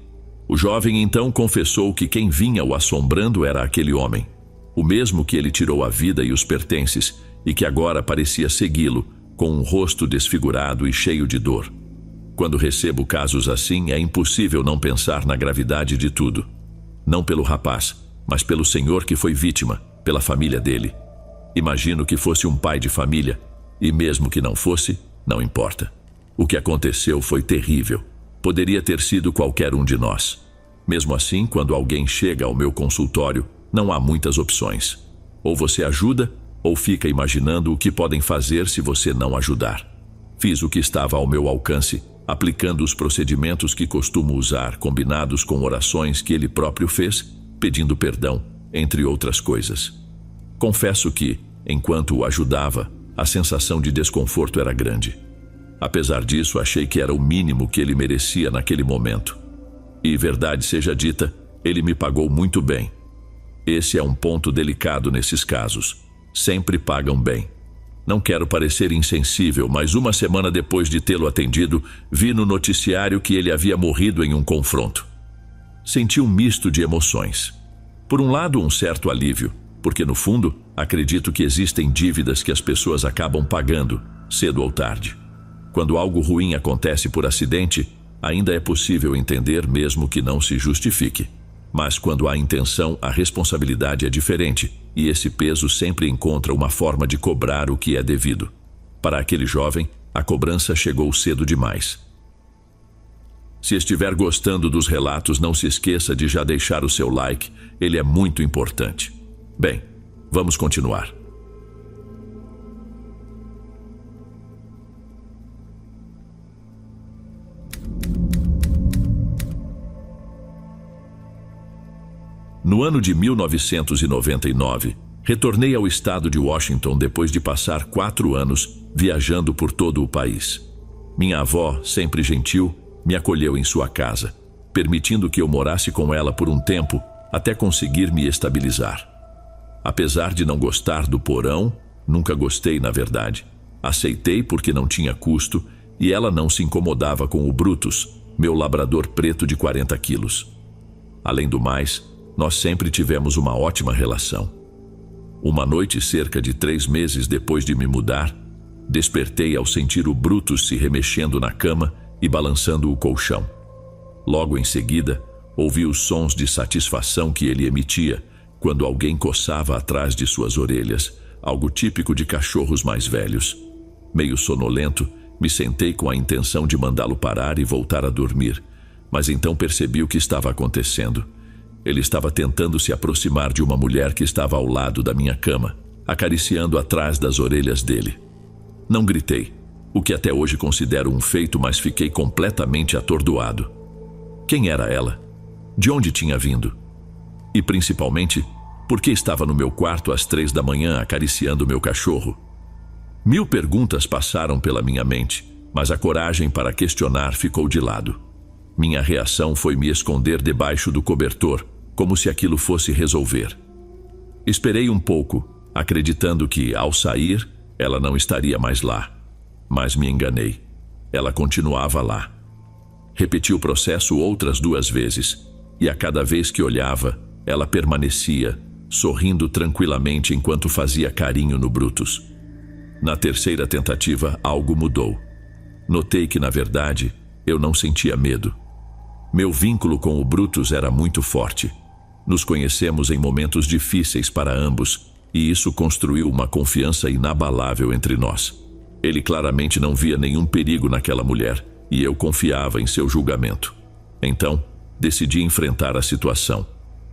O jovem então confessou que quem vinha o assombrando era aquele homem, o mesmo que ele tirou a vida e os pertences, e que agora parecia segui-lo, com um rosto desfigurado e cheio de dor. Quando recebo casos assim, é impossível não pensar na gravidade de tudo. Não pelo rapaz, mas pelo senhor que foi vítima, pela família dele. Imagino que fosse um pai de família, e mesmo que não fosse, não importa. O que aconteceu foi terrível. Poderia ter sido qualquer um de nós. Mesmo assim, quando alguém chega ao meu consultório, não há muitas opções. Ou você ajuda, ou fica imaginando o que podem fazer se você não ajudar. Fiz o que estava ao meu alcance, aplicando os procedimentos que costumo usar, combinados com orações que ele próprio fez, pedindo perdão, entre outras coisas. Confesso que, enquanto o ajudava, a sensação de desconforto era grande. Apesar disso, achei que era o mínimo que ele merecia naquele momento. E, verdade seja dita, ele me pagou muito bem. Esse é um ponto delicado nesses casos. Sempre pagam bem. Não quero parecer insensível, mas uma semana depois de tê-lo atendido, vi no noticiário que ele havia morrido em um confronto. Senti um misto de emoções. Por um lado, um certo alívio, porque no fundo, acredito que existem dívidas que as pessoas acabam pagando, cedo ou tarde. Quando algo ruim acontece por acidente, ainda é possível entender mesmo que não se justifique. Mas quando há intenção, a responsabilidade é diferente, e esse peso sempre encontra uma forma de cobrar o que é devido. Para aquele jovem, a cobrança chegou cedo demais. Se estiver gostando dos relatos, não se esqueça de já deixar o seu like, ele é muito importante. Bem, vamos continuar. No ano de 1999, retornei ao estado de Washington depois de passar 4 anos viajando por todo o país. Minha avó, sempre gentil, me acolheu em sua casa, permitindo que eu morasse com ela por um tempo até conseguir me estabilizar. Apesar de não gostar do porão, nunca gostei, na verdade, Aceitei porque não tinha custo e ela não se incomodava com o Brutus, meu labrador preto de 40 quilos. Além do mais, nós sempre tivemos uma ótima relação. Uma noite, cerca de 3 meses depois de me mudar, despertei ao sentir o Brutus se remexendo na cama e balançando o colchão. Logo em seguida, ouvi os sons de satisfação que ele emitia quando alguém coçava atrás de suas orelhas, algo típico de cachorros mais velhos. Meio sonolento, me sentei com a intenção de mandá-lo parar e voltar a dormir, mas então percebi o que estava acontecendo. Ele estava tentando se aproximar de uma mulher que estava ao lado da minha cama, acariciando atrás das orelhas dele. Não gritei, o que até hoje considero um feito, mas fiquei completamente atordoado. Quem era ela? De onde tinha vindo? E principalmente, por que estava no meu quarto às 3 da manhã acariciando meu cachorro? 1000 perguntas passaram pela minha mente, mas a coragem para questionar ficou de lado. Minha reação foi me esconder debaixo do cobertor, como se aquilo fosse resolver. Esperei um pouco, acreditando que, ao sair, ela não estaria mais lá. Mas me enganei. Ela continuava lá. Repeti o processo outras 2 vezes, e a cada vez que olhava, ela permanecia, sorrindo tranquilamente enquanto fazia carinho no Brutus. Na terceira tentativa, algo mudou. Notei que, na verdade, eu não sentia medo. Meu vínculo com o Brutus era muito forte. Nos conhecemos em momentos difíceis para ambos, e isso construiu uma confiança inabalável entre nós. Ele claramente não via nenhum perigo naquela mulher, e eu confiava em seu julgamento. Então, decidi enfrentar a situação.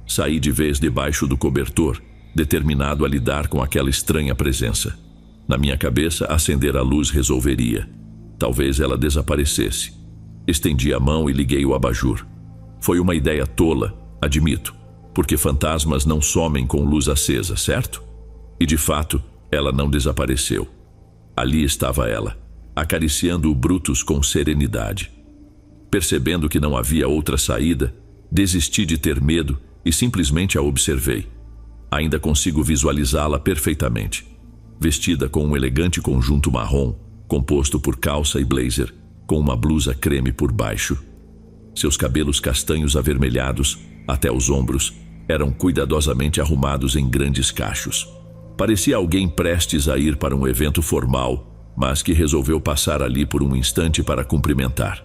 Saí de vez debaixo do cobertor, determinado a lidar com aquela estranha presença. Na minha cabeça, acender a luz resolveria. Talvez ela desaparecesse. Estendi a mão e liguei o abajur. Foi uma ideia tola, admito, porque fantasmas não somem com luz acesa, certo? E de fato, ela não desapareceu. Ali estava ela, acariciando o Brutus com serenidade. Percebendo que não havia outra saída, desisti de ter medo e simplesmente a observei. Ainda consigo visualizá-la perfeitamente. Vestida com um elegante conjunto marrom, composto por calça e blazer, com uma blusa creme por baixo. Seus cabelos castanhos avermelhados, até os ombros, eram cuidadosamente arrumados em grandes cachos. Parecia alguém prestes a ir para um evento formal, mas que resolveu passar ali por um instante para cumprimentar.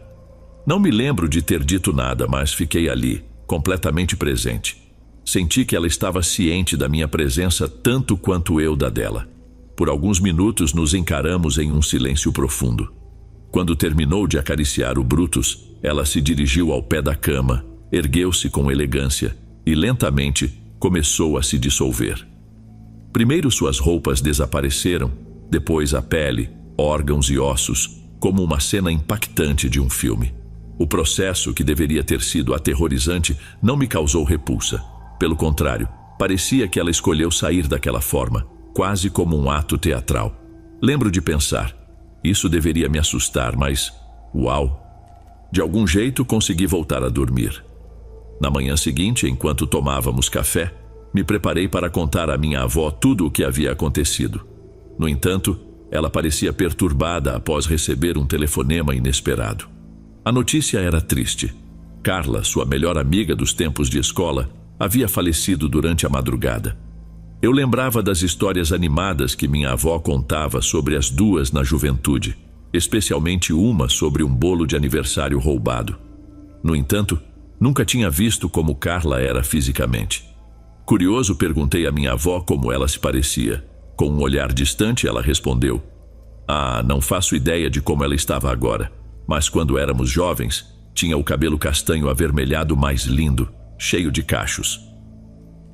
Não me lembro de ter dito nada, mas fiquei ali, completamente presente. Senti que ela estava ciente da minha presença tanto quanto eu da dela. Por alguns minutos nos encaramos em um silêncio profundo. Quando terminou de acariciar o Brutus, ela se dirigiu ao pé da cama, ergueu-se com elegância e lentamente começou a se dissolver. Primeiro suas roupas desapareceram, depois a pele, órgãos e ossos, como uma cena impactante de um filme. O processo, que deveria ter sido aterrorizante, não me causou repulsa. Pelo contrário, parecia que ela escolheu sair daquela forma, quase como um ato teatral. Lembro de pensar, isso deveria me assustar, mas, uau! De algum jeito consegui voltar a dormir. Na manhã seguinte, enquanto tomávamos café, me preparei para contar à minha avó tudo o que havia acontecido. No entanto, ela parecia perturbada após receber um telefonema inesperado. A notícia era triste. Carla, sua melhor amiga dos tempos de escola, havia falecido durante a madrugada. Eu lembrava das histórias animadas que minha avó contava sobre as duas na juventude, especialmente uma sobre um bolo de aniversário roubado. No entanto, nunca tinha visto como Carla era fisicamente. Curioso, perguntei à minha avó como ela se parecia. Com um olhar distante, ela respondeu: "Ah, não faço ideia de como ela estava agora, mas quando éramos jovens, tinha o cabelo castanho avermelhado mais lindo, cheio de cachos."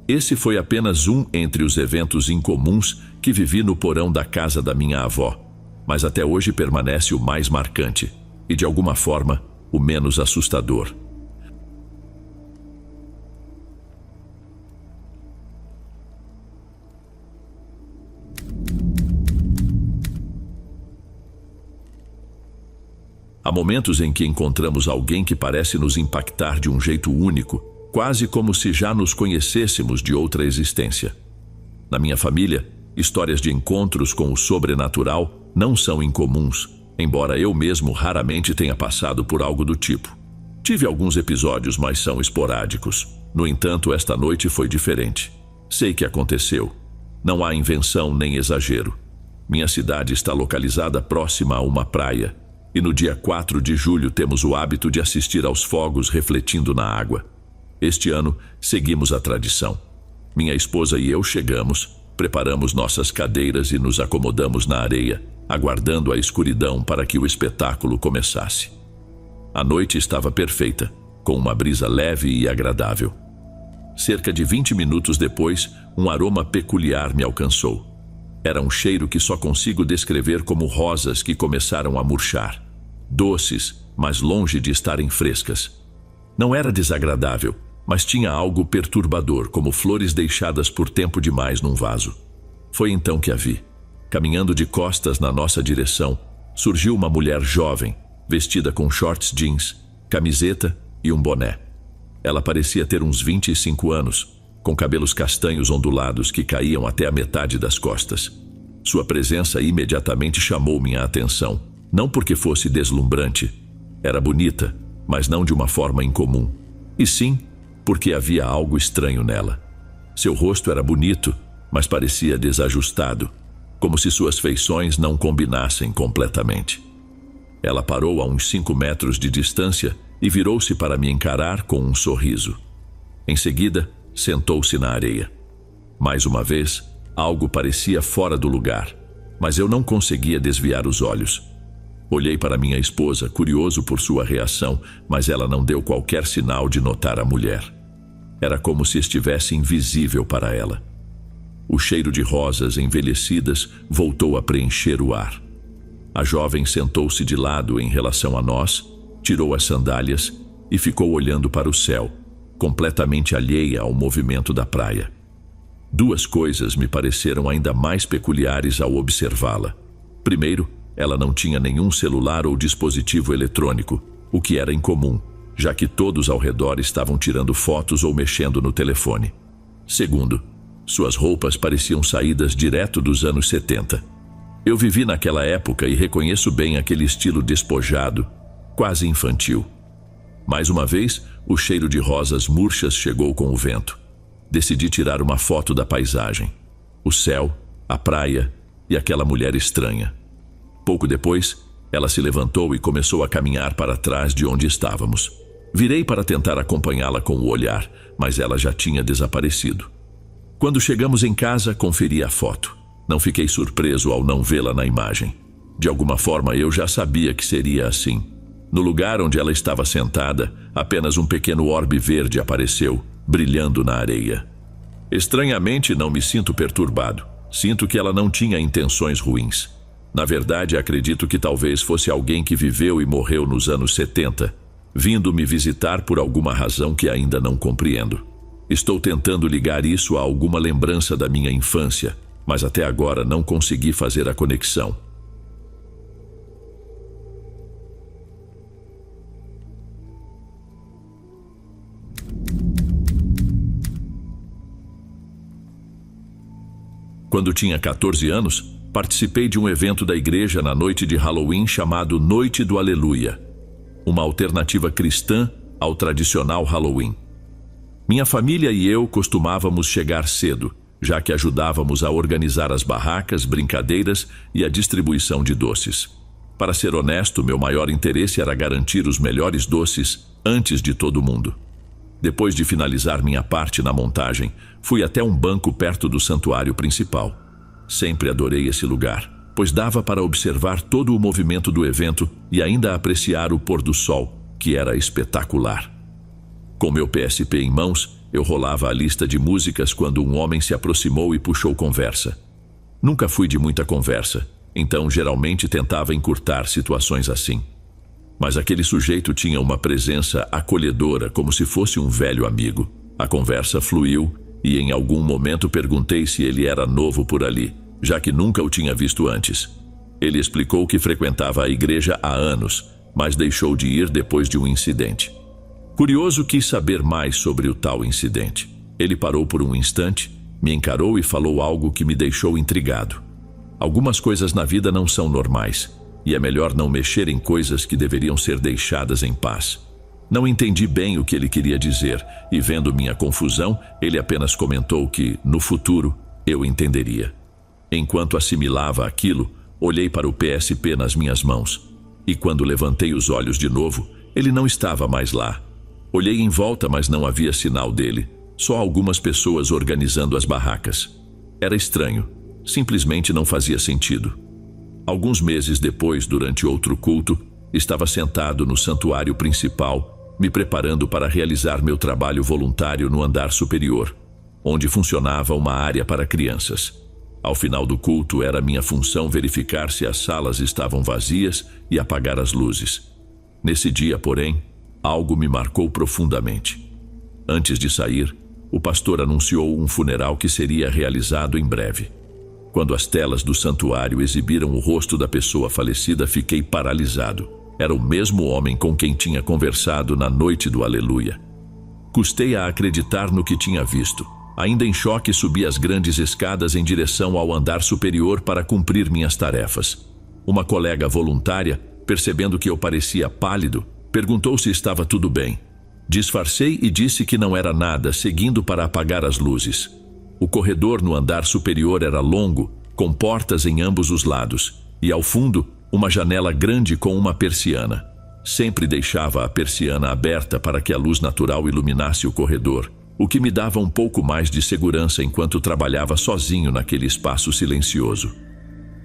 Esse foi apenas um entre os eventos incomuns que vivi no porão da casa da minha avó, mas até hoje permanece o mais marcante e, de alguma forma, o menos assustador. Há momentos em que encontramos alguém que parece nos impactar de um jeito único, quase como se já nos conhecêssemos de outra existência. Na minha família, histórias de encontros com o sobrenatural não são incomuns, embora eu mesmo raramente tenha passado por algo do tipo. Tive alguns episódios, mas são esporádicos. No entanto, esta noite foi diferente. Sei que aconteceu. Não há invenção nem exagero. Minha cidade está localizada próxima a uma praia, e no dia 4 de julho temos o hábito de assistir aos fogos refletindo na água. Este ano, seguimos a tradição. Minha esposa e eu chegamos, preparamos nossas cadeiras e nos acomodamos na areia, aguardando a escuridão para que o espetáculo começasse. A noite estava perfeita, com uma brisa leve e agradável. Cerca de 20 minutos depois, um aroma peculiar me alcançou. Era um cheiro que só consigo descrever como rosas que começaram a murchar. Doces, mas longe de estarem frescas. Não era desagradável, mas tinha algo perturbador, como flores deixadas por tempo demais num vaso. Foi então que a vi. Caminhando de costas na nossa direção, surgiu uma mulher jovem, vestida com shorts jeans, camiseta e um boné. Ela parecia ter uns 25 anos, com cabelos castanhos ondulados que caíam até a metade das costas. Sua presença imediatamente chamou minha atenção, não porque fosse deslumbrante. Era bonita, mas não de uma forma incomum. E sim, porque havia algo estranho nela. Seu rosto era bonito, mas parecia desajustado, como se suas feições não combinassem completamente. Ela parou a uns 5 metros de distância e virou-se para me encarar com um sorriso. Em seguida, sentou-se na areia. Mais uma vez, algo parecia fora do lugar, mas eu não conseguia desviar os olhos. Olhei para minha esposa, curioso por sua reação, mas ela não deu qualquer sinal de notar a mulher. Era como se estivesse invisível para ela. O cheiro de rosas envelhecidas voltou a preencher o ar. A jovem sentou-se de lado em relação a nós, tirou as sandálias e ficou olhando para o céu, completamente alheia ao movimento da praia. Duas coisas me pareceram ainda mais peculiares ao observá-la. Primeiro, ela não tinha nenhum celular ou dispositivo eletrônico, o que era incomum, já que todos ao redor estavam tirando fotos ou mexendo no telefone. Segundo, suas roupas pareciam saídas direto dos anos 70. Eu vivi naquela época e reconheço bem aquele estilo despojado, quase infantil. Mais uma vez, o cheiro de rosas murchas chegou com o vento. Decidi tirar uma foto da paisagem. O céu, a praia e aquela mulher estranha. Pouco depois, ela se levantou e começou a caminhar para trás de onde estávamos. Virei para tentar acompanhá-la com o olhar, mas ela já tinha desaparecido. Quando chegamos em casa, conferi a foto. Não fiquei surpreso ao não vê-la na imagem. De alguma forma, eu já sabia que seria assim. No lugar onde ela estava sentada, apenas um pequeno orbe verde apareceu, brilhando na areia. Estranhamente, não me sinto perturbado. Sinto que ela não tinha intenções ruins. Na verdade, acredito que talvez fosse alguém que viveu e morreu nos anos 70, vindo me visitar por alguma razão que ainda não compreendo. Estou tentando ligar isso a alguma lembrança da minha infância, mas até agora não consegui fazer a conexão. Quando tinha 14 anos, participei de um evento da igreja na noite de Halloween chamado Noite do Aleluia, uma alternativa cristã ao tradicional Halloween. Minha família e eu costumávamos chegar cedo, já que ajudávamos a organizar as barracas, brincadeiras e a distribuição de doces. Para ser honesto, meu maior interesse era garantir os melhores doces antes de todo mundo. Depois de finalizar minha parte na montagem, fui até um banco perto do santuário principal. Sempre adorei esse lugar, pois dava para observar todo o movimento do evento e ainda apreciar o pôr do sol, que era espetacular. Com meu PSP em mãos, eu rolava a lista de músicas quando um homem se aproximou e puxou conversa. Nunca fui de muita conversa, então geralmente tentava encurtar situações assim. Mas aquele sujeito tinha uma presença acolhedora, como se fosse um velho amigo. A conversa fluiu e em algum momento perguntei se ele era novo por ali, já que nunca o tinha visto antes. Ele explicou que frequentava a igreja há anos, mas deixou de ir depois de um incidente. Curioso, quis saber mais sobre o tal incidente. Ele parou por um instante, me encarou e falou algo que me deixou intrigado. Algumas coisas na vida não são normais, e é melhor não mexer em coisas que deveriam ser deixadas em paz. Não entendi bem o que ele queria dizer, e vendo minha confusão, ele apenas comentou que, no futuro, eu entenderia. Enquanto assimilava aquilo, olhei para o PSP nas minhas mãos, e quando levantei os olhos de novo, ele não estava mais lá. Olhei em volta, mas não havia sinal dele, só algumas pessoas organizando as barracas. Era estranho, simplesmente não fazia sentido. Alguns meses depois, durante outro culto, estava sentado no santuário principal, me preparando para realizar meu trabalho voluntário no andar superior, onde funcionava uma área para crianças. Ao final do culto, era minha função verificar se as salas estavam vazias e apagar as luzes. Nesse dia, porém, algo me marcou profundamente. Antes de sair, o pastor anunciou um funeral que seria realizado em breve. Quando as telas do santuário exibiram o rosto da pessoa falecida, fiquei paralisado. Era o mesmo homem com quem tinha conversado na noite do Aleluia. Custei a acreditar no que tinha visto. Ainda em choque, subi as grandes escadas em direção ao andar superior para cumprir minhas tarefas. Uma colega voluntária, percebendo que eu parecia pálido, perguntou se estava tudo bem. Disfarcei e disse que não era nada, seguindo para apagar as luzes. O corredor no andar superior era longo, com portas em ambos os lados, e ao fundo, uma janela grande com uma persiana. Sempre deixava a persiana aberta para que a luz natural iluminasse o corredor, o que me dava um pouco mais de segurança enquanto trabalhava sozinho naquele espaço silencioso.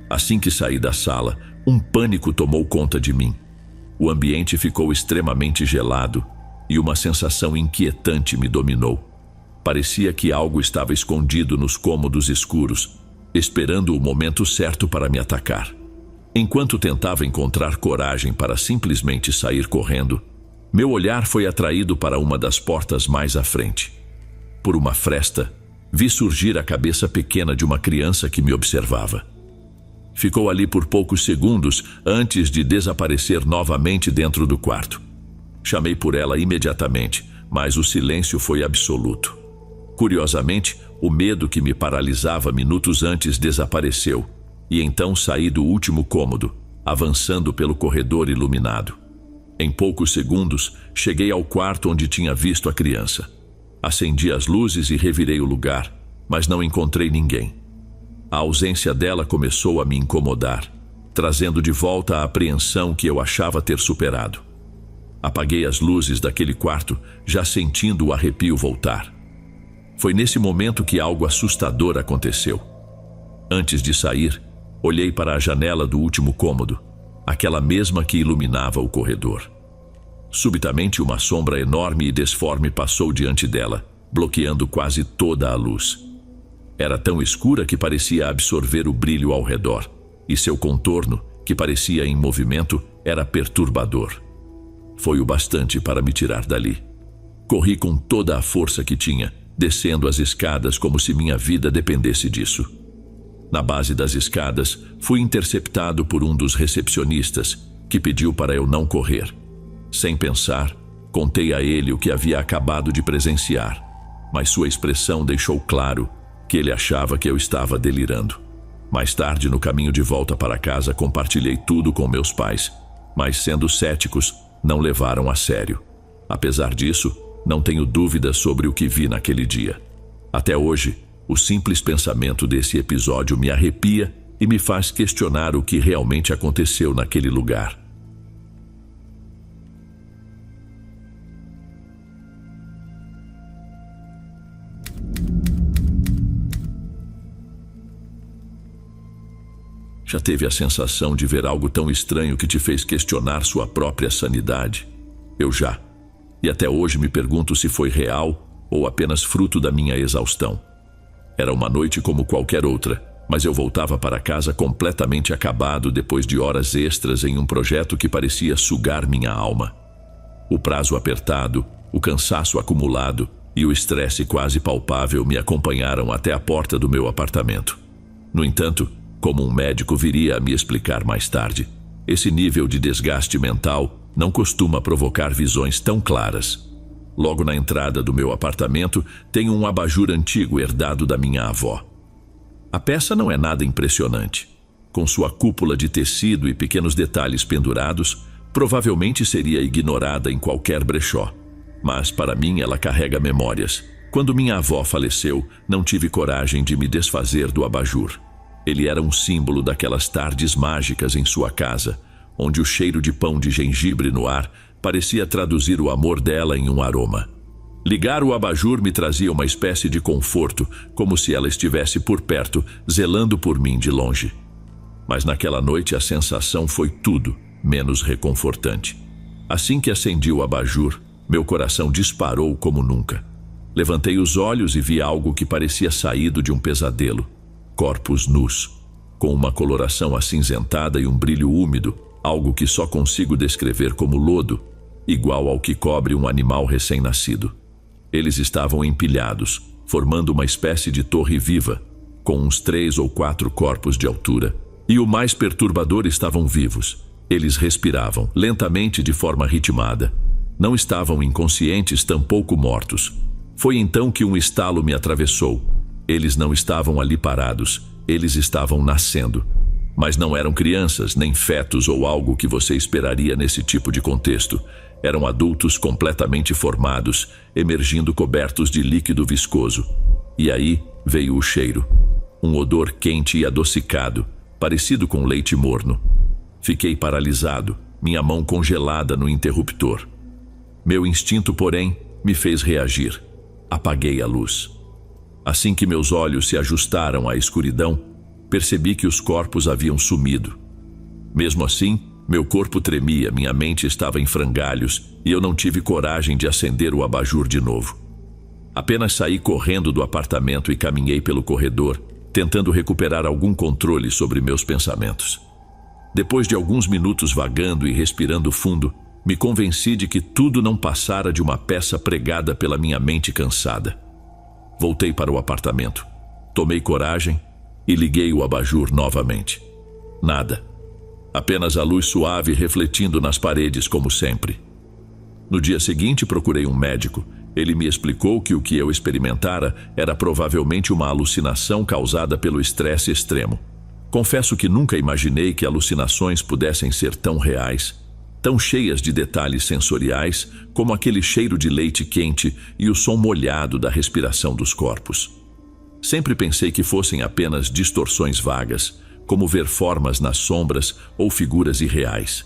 Assim que saí da sala, um pânico tomou conta de mim. O ambiente ficou extremamente gelado e uma sensação inquietante me dominou. Parecia que algo estava escondido nos cômodos escuros, esperando o momento certo para me atacar. Enquanto tentava encontrar coragem para simplesmente sair correndo, meu olhar foi atraído para uma das portas mais à frente. Por uma fresta, vi surgir a cabeça pequena de uma criança que me observava. Ficou ali por poucos segundos antes de desaparecer novamente dentro do quarto. Chamei por ela imediatamente, mas o silêncio foi absoluto. Curiosamente, o medo que me paralisava minutos antes desapareceu, e então saí do último cômodo, avançando pelo corredor iluminado. Em poucos segundos, cheguei ao quarto onde tinha visto a criança. Acendi as luzes e revirei o lugar, mas não encontrei ninguém. A ausência dela começou a me incomodar, trazendo de volta a apreensão que eu achava ter superado. Apaguei as luzes daquele quarto, já sentindo o arrepio voltar. Foi nesse momento que algo assustador aconteceu. Antes de sair, olhei para a janela do último cômodo, aquela mesma que iluminava o corredor. Subitamente, uma sombra enorme e disforme passou diante dela, bloqueando quase toda a luz. Era tão escura que parecia absorver o brilho ao redor, e seu contorno, que parecia em movimento, era perturbador. Foi o bastante para me tirar dali. Corri com toda a força que tinha, descendo as escadas como se minha vida dependesse disso. Na base das escadas, fui interceptado por um dos recepcionistas, que pediu para eu não correr. Sem pensar, contei a ele o que havia acabado de presenciar, mas sua expressão deixou claro que ele achava que eu estava delirando. Mais tarde, no caminho de volta para casa, compartilhei tudo com meus pais, mas, sendo céticos, não levaram a sério. Apesar disso, não tenho dúvidas sobre o que vi naquele dia. Até hoje, o simples pensamento desse episódio me arrepia e me faz questionar o que realmente aconteceu naquele lugar. Já teve a sensação de ver algo tão estranho que te fez questionar sua própria sanidade? Eu já. E até hoje me pergunto se foi real ou apenas fruto da minha exaustão. Era uma noite como qualquer outra, mas eu voltava para casa completamente acabado depois de horas extras em um projeto que parecia sugar minha alma. O prazo apertado, o cansaço acumulado e o estresse quase palpável me acompanharam até a porta do meu apartamento. No entanto, como um médico viria a me explicar mais tarde, esse nível de desgaste mental não costuma provocar visões tão claras. Logo na entrada do meu apartamento, tenho um abajur antigo herdado da minha avó. A peça não é nada impressionante, com sua cúpula de tecido e pequenos detalhes pendurados, provavelmente seria ignorada em qualquer brechó. Mas, para mim, ela carrega memórias. Quando minha avó faleceu, não tive coragem de me desfazer do abajur. Ele era um símbolo daquelas tardes mágicas em sua casa, onde o cheiro de pão de gengibre no ar parecia traduzir o amor dela em um aroma. Ligar o abajur me trazia uma espécie de conforto, como se ela estivesse por perto, zelando por mim de longe. Mas naquela noite a sensação foi tudo menos reconfortante. Assim que acendi o abajur, meu coração disparou como nunca. Levantei os olhos e vi algo que parecia saído de um pesadelo. Corpos nus, com uma coloração acinzentada e um brilho úmido, algo que só consigo descrever como lodo, igual ao que cobre um animal recém-nascido. Eles estavam empilhados, formando uma espécie de torre viva, com uns 3 ou 4 corpos de altura. E o mais perturbador, estavam vivos. Eles respiravam, lentamente, de forma ritmada. Não estavam inconscientes, tampouco mortos. Foi então que um estalo me atravessou. Eles não estavam ali parados, eles estavam nascendo. Mas não eram crianças, nem fetos ou algo que você esperaria nesse tipo de contexto. Eram adultos completamente formados, emergindo cobertos de líquido viscoso. E aí veio o cheiro. Um odor quente e adocicado, parecido com leite morno. Fiquei paralisado, minha mão congelada no interruptor. Meu instinto, porém, me fez reagir. Apaguei a luz. Assim que meus olhos se ajustaram à escuridão, percebi que os corpos haviam sumido. Mesmo assim, meu corpo tremia, minha mente estava em frangalhos e eu não tive coragem de acender o abajur de novo. Apenas saí correndo do apartamento e caminhei pelo corredor, tentando recuperar algum controle sobre meus pensamentos. Depois de alguns minutos vagando e respirando fundo, me convenci de que tudo não passara de uma peça pregada pela minha mente cansada. Voltei para o apartamento, tomei coragem e liguei o abajur novamente. Nada. Apenas a luz suave refletindo nas paredes, como sempre. No dia seguinte, procurei um médico. Ele me explicou que o que eu experimentara era provavelmente uma alucinação causada pelo estresse extremo. Confesso que nunca imaginei que alucinações pudessem ser tão reais, tão cheias de detalhes sensoriais, como aquele cheiro de leite quente e o som molhado da respiração dos corpos. Sempre pensei que fossem apenas distorções vagas, como ver formas nas sombras ou figuras irreais.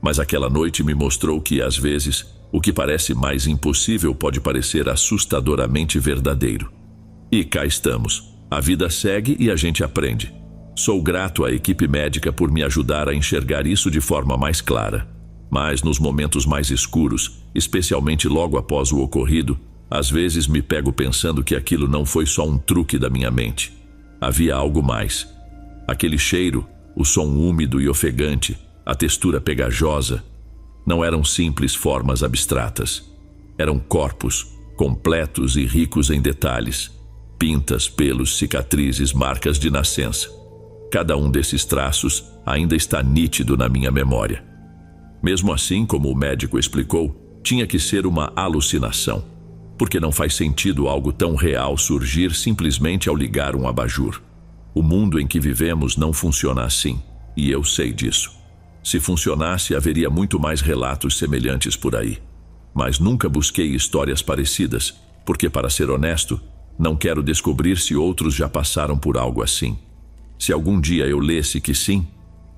Mas aquela noite me mostrou que, às vezes, o que parece mais impossível pode parecer assustadoramente verdadeiro. E cá estamos. A vida segue e a gente aprende. Sou grato à equipe médica por me ajudar a enxergar isso de forma mais clara. Mas nos momentos mais escuros, especialmente logo após o ocorrido, às vezes me pego pensando que aquilo não foi só um truque da minha mente. Havia algo mais. Aquele cheiro, o som úmido e ofegante, a textura pegajosa, não eram simples formas abstratas. Eram corpos, completos e ricos em detalhes. Pintas, pelos, cicatrizes, marcas de nascença. Cada um desses traços ainda está nítido na minha memória. Mesmo assim, como o médico explicou, tinha que ser uma alucinação, porque não faz sentido algo tão real surgir simplesmente ao ligar um abajur. O mundo em que vivemos não funciona assim, e eu sei disso. Se funcionasse, haveria muito mais relatos semelhantes por aí. Mas nunca busquei histórias parecidas, porque, para ser honesto, não quero descobrir se outros já passaram por algo assim. Se algum dia eu lesse que sim,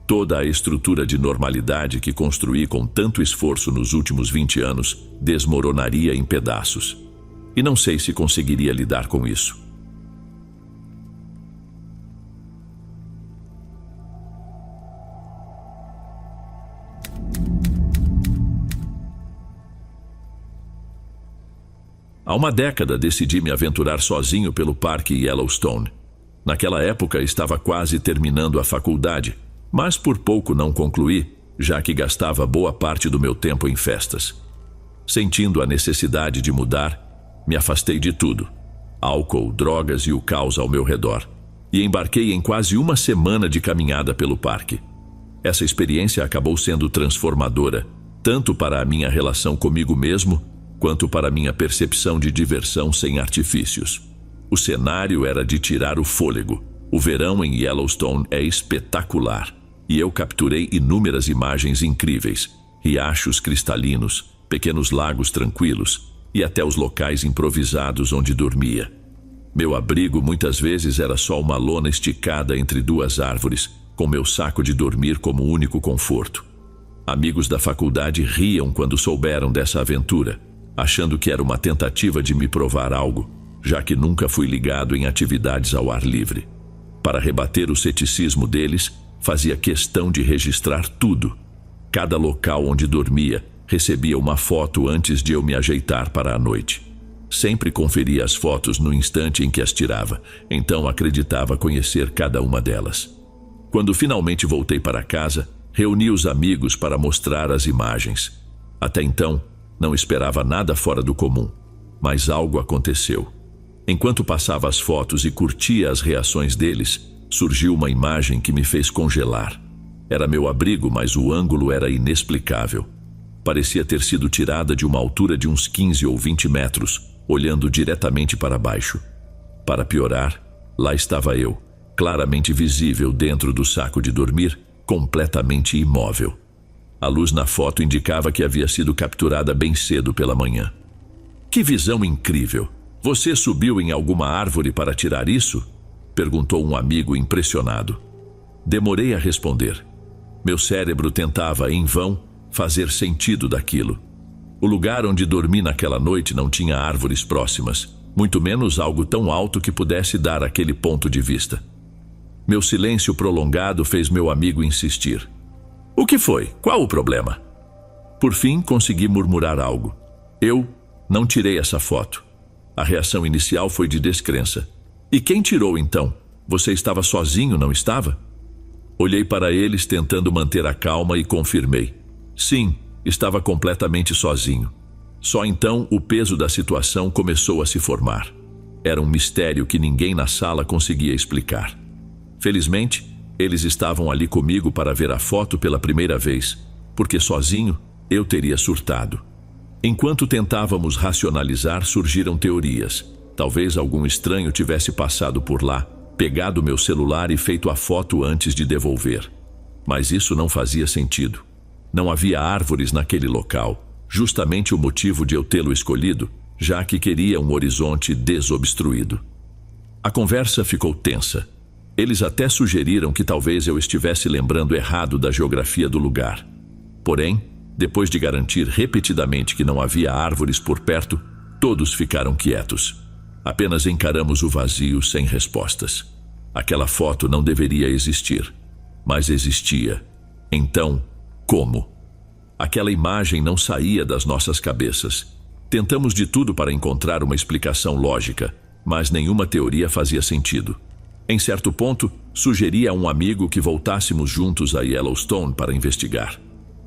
toda a estrutura de normalidade que construí com tanto esforço nos últimos 20 anos desmoronaria em pedaços. E não sei se conseguiria lidar com isso. Há uma década decidi me aventurar sozinho pelo Parque Yellowstone. Naquela época estava quase terminando a faculdade, mas por pouco não concluí, já que gastava boa parte do meu tempo em festas. Sentindo a necessidade de mudar, me afastei de tudo: álcool, drogas e o caos ao meu redor, e embarquei em quase uma semana de caminhada pelo parque. Essa experiência acabou sendo transformadora, tanto para a minha relação comigo mesmo, quanto para minha percepção de diversão sem artifícios. O cenário era de tirar o fôlego. O verão em Yellowstone é espetacular, e eu capturei inúmeras imagens incríveis, riachos cristalinos, pequenos lagos tranquilos e até os locais improvisados onde dormia. Meu abrigo muitas vezes era só uma lona esticada entre duas árvores, com meu saco de dormir como único conforto. Amigos da faculdade riam quando souberam dessa aventura, achando que era uma tentativa de me provar algo, já que nunca fui ligado em atividades ao ar livre. Para rebater o ceticismo deles, fazia questão de registrar tudo. Cada local onde dormia recebia uma foto antes de eu me ajeitar para a noite. Sempre conferia as fotos no instante em que as tirava, então acreditava conhecer cada uma delas. Quando finalmente voltei para casa, reuni os amigos para mostrar as imagens. Até então, não esperava nada fora do comum, mas algo aconteceu. Enquanto passava as fotos e curtia as reações deles, surgiu uma imagem que me fez congelar. Era meu abrigo, mas o ângulo era inexplicável. Parecia ter sido tirada de uma altura de uns 15 ou 20 metros, olhando diretamente para baixo. Para piorar, lá estava eu, claramente visível dentro do saco de dormir, completamente imóvel. A luz na foto indicava que havia sido capturada bem cedo pela manhã. Que visão incrível! Você subiu em alguma árvore para tirar isso? Perguntou um amigo impressionado. Demorei a responder. Meu cérebro tentava, em vão, fazer sentido daquilo. O lugar onde dormi naquela noite não tinha árvores próximas, muito menos algo tão alto que pudesse dar aquele ponto de vista. Meu silêncio prolongado fez meu amigo insistir. O que foi? Qual o problema? Por fim, consegui murmurar algo. Eu não tirei essa foto. A reação inicial foi de descrença. E quem tirou então? Você estava sozinho, não estava? Olhei para eles tentando manter a calma e confirmei. Sim, estava completamente sozinho. Só então o peso da situação começou a se formar. Era um mistério que ninguém na sala conseguia explicar. Felizmente, eles estavam ali comigo para ver a foto pela primeira vez, porque sozinho eu teria surtado. Enquanto tentávamos racionalizar, surgiram teorias. Talvez algum estranho tivesse passado por lá, pegado meu celular e feito a foto antes de devolver. Mas isso não fazia sentido. Não havia árvores naquele local, justamente o motivo de eu tê-lo escolhido, já que queria um horizonte desobstruído. A conversa ficou tensa. Eles até sugeriram que talvez eu estivesse lembrando errado da geografia do lugar. Porém, depois de garantir repetidamente que não havia árvores por perto, todos ficaram quietos. Apenas encaramos o vazio sem respostas. Aquela foto não deveria existir, mas existia. Então, como? Aquela imagem não saía das nossas cabeças. Tentamos de tudo para encontrar uma explicação lógica, mas nenhuma teoria fazia sentido. Em certo ponto, sugeri a um amigo que voltássemos juntos a Yellowstone para investigar.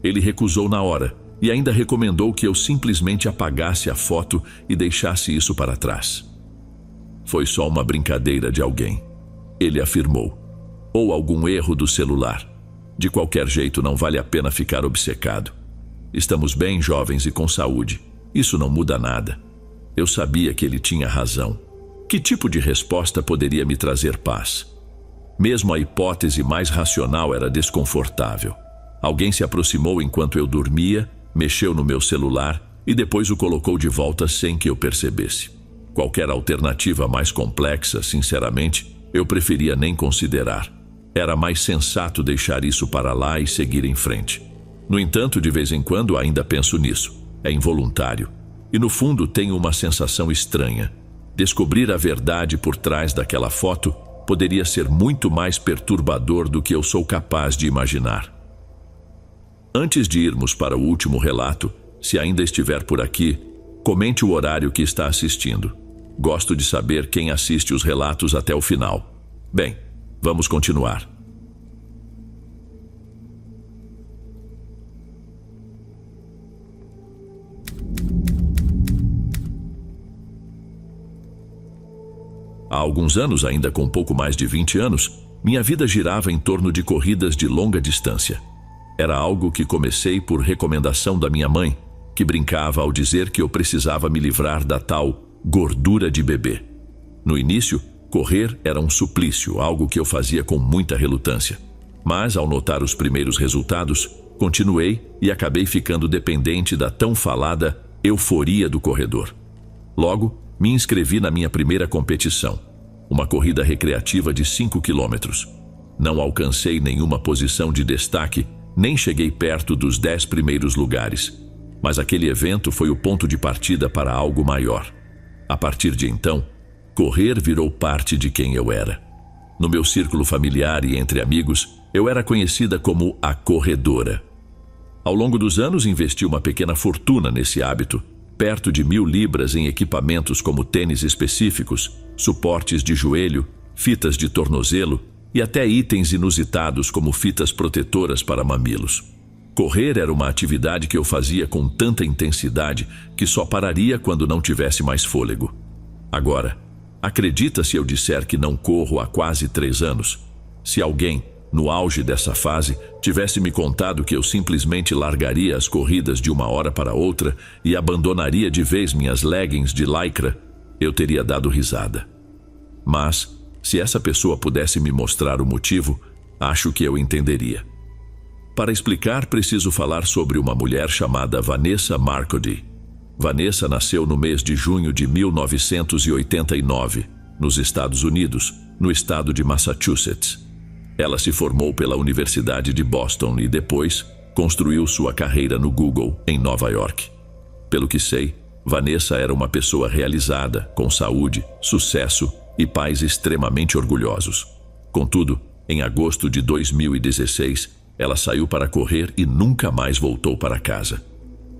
Ele recusou na hora e ainda recomendou que eu simplesmente apagasse a foto e deixasse isso para trás. Foi só uma brincadeira de alguém, ele afirmou. Ou algum erro do celular. De qualquer jeito, não vale a pena ficar obcecado. Estamos bem, jovens, e com saúde. Isso não muda nada. Eu sabia que ele tinha razão. Que tipo de resposta poderia me trazer paz? Mesmo a hipótese mais racional era desconfortável. Alguém se aproximou enquanto eu dormia, mexeu no meu celular e depois o colocou de volta sem que eu percebesse. Qualquer alternativa mais complexa, sinceramente, eu preferia nem considerar. Era mais sensato deixar isso para lá e seguir em frente. No entanto, de vez em quando ainda penso nisso. É involuntário. E no fundo tenho uma sensação estranha. Descobrir a verdade por trás daquela foto poderia ser muito mais perturbador do que eu sou capaz de imaginar. Antes de irmos para o último relato, se ainda estiver por aqui, comente o horário que está assistindo. Gosto de saber quem assiste os relatos até o final. Bem, vamos continuar. Há alguns anos, ainda com pouco mais de 20 anos, minha vida girava em torno de corridas de longa distância. Era algo que comecei por recomendação da minha mãe, que brincava ao dizer que eu precisava me livrar da tal gordura de bebê. No início, Correr era um suplício, algo que eu fazia com muita relutância. Mas, ao notar os primeiros resultados, continuei e acabei ficando dependente da tão falada euforia do corredor. Logo, me inscrevi na minha primeira competição, uma corrida recreativa de 5 quilômetros. Não alcancei nenhuma posição de destaque, nem cheguei perto dos 10 primeiros lugares. Mas aquele evento foi o ponto de partida para algo maior. A partir de então, correr virou parte de quem eu era. No meu círculo familiar e entre amigos, eu era conhecida como a corredora. Ao longo dos anos, investi uma pequena fortuna nesse hábito, perto de 1.000 libras em equipamentos como tênis específicos, suportes de joelho, fitas de tornozelo e até itens inusitados como fitas protetoras para mamilos. Correr era uma atividade que eu fazia com tanta intensidade que só pararia quando não tivesse mais fôlego. Agora, acredita se eu disser que não corro há quase 3 anos? Se alguém, no auge dessa fase, tivesse me contado que eu simplesmente largaria as corridas de uma hora para outra e abandonaria de vez minhas leggings de lycra, eu teria dado risada. Mas, se essa pessoa pudesse me mostrar o motivo, acho que eu entenderia. Para explicar, preciso falar sobre uma mulher chamada Vanessa Marcodi. Vanessa nasceu no mês de junho de 1989, nos Estados Unidos, no estado de Massachusetts. Ela se formou pela Universidade de Boston e depois construiu sua carreira no Google, em Nova York. Pelo que sei, Vanessa era uma pessoa realizada, com saúde, sucesso e pais extremamente orgulhosos. Contudo, em agosto de 2016, ela saiu para correr e nunca mais voltou para casa.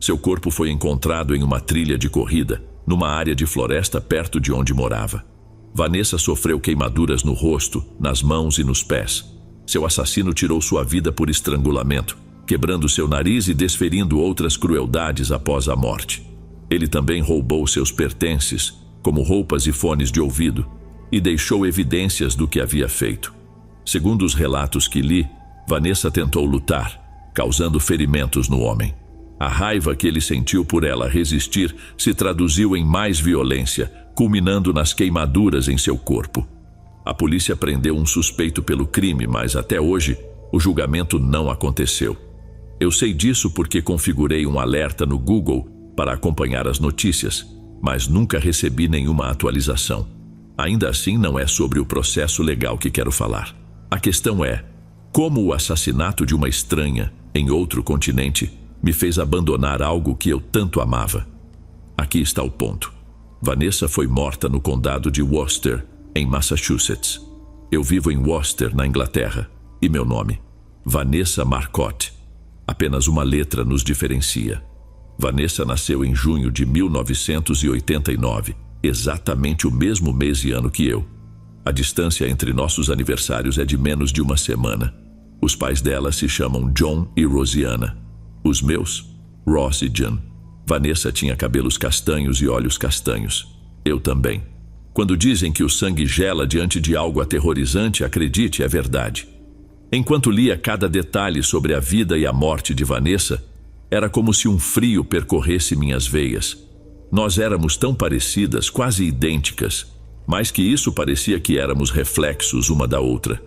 Seu corpo foi encontrado em uma trilha de corrida, numa área de floresta perto de onde morava. Vanessa sofreu queimaduras no rosto, nas mãos e nos pés. Seu assassino tirou sua vida por estrangulamento, quebrando seu nariz e desferindo outras crueldades após a morte. Ele também roubou seus pertences, como roupas e fones de ouvido, e deixou evidências do que havia feito. Segundo os relatos que li, Vanessa tentou lutar, causando ferimentos no homem. A raiva que ele sentiu por ela resistir se traduziu em mais violência, culminando nas queimaduras em seu corpo. A polícia prendeu um suspeito pelo crime, mas até hoje o julgamento não aconteceu. Eu sei disso porque configurei um alerta no Google para acompanhar as notícias, mas nunca recebi nenhuma atualização. Ainda assim, não é sobre o processo legal que quero falar. A questão é: como o assassinato de uma estranha em outro continente me fez abandonar algo que eu tanto amava? Aqui está o ponto. Vanessa foi morta no condado de Worcester, em Massachusetts. Eu vivo em Worcester, na Inglaterra, e meu nome, Vanessa Marcotte. Apenas uma letra nos diferencia. Vanessa nasceu em junho de 1989, exatamente o mesmo mês e ano que eu. A distância entre nossos aniversários é de menos de uma semana. Os pais dela se chamam John e Rosiana. Os meus, Ross e Jan. Vanessa tinha cabelos castanhos e olhos castanhos. Eu também. Quando dizem que o sangue gela diante de algo aterrorizante, acredite, é verdade. Enquanto lia cada detalhe sobre a vida e a morte de Vanessa, era como se um frio percorresse minhas veias. Nós éramos tão parecidas, quase idênticas. Mais que isso, parecia que éramos reflexos uma da outra.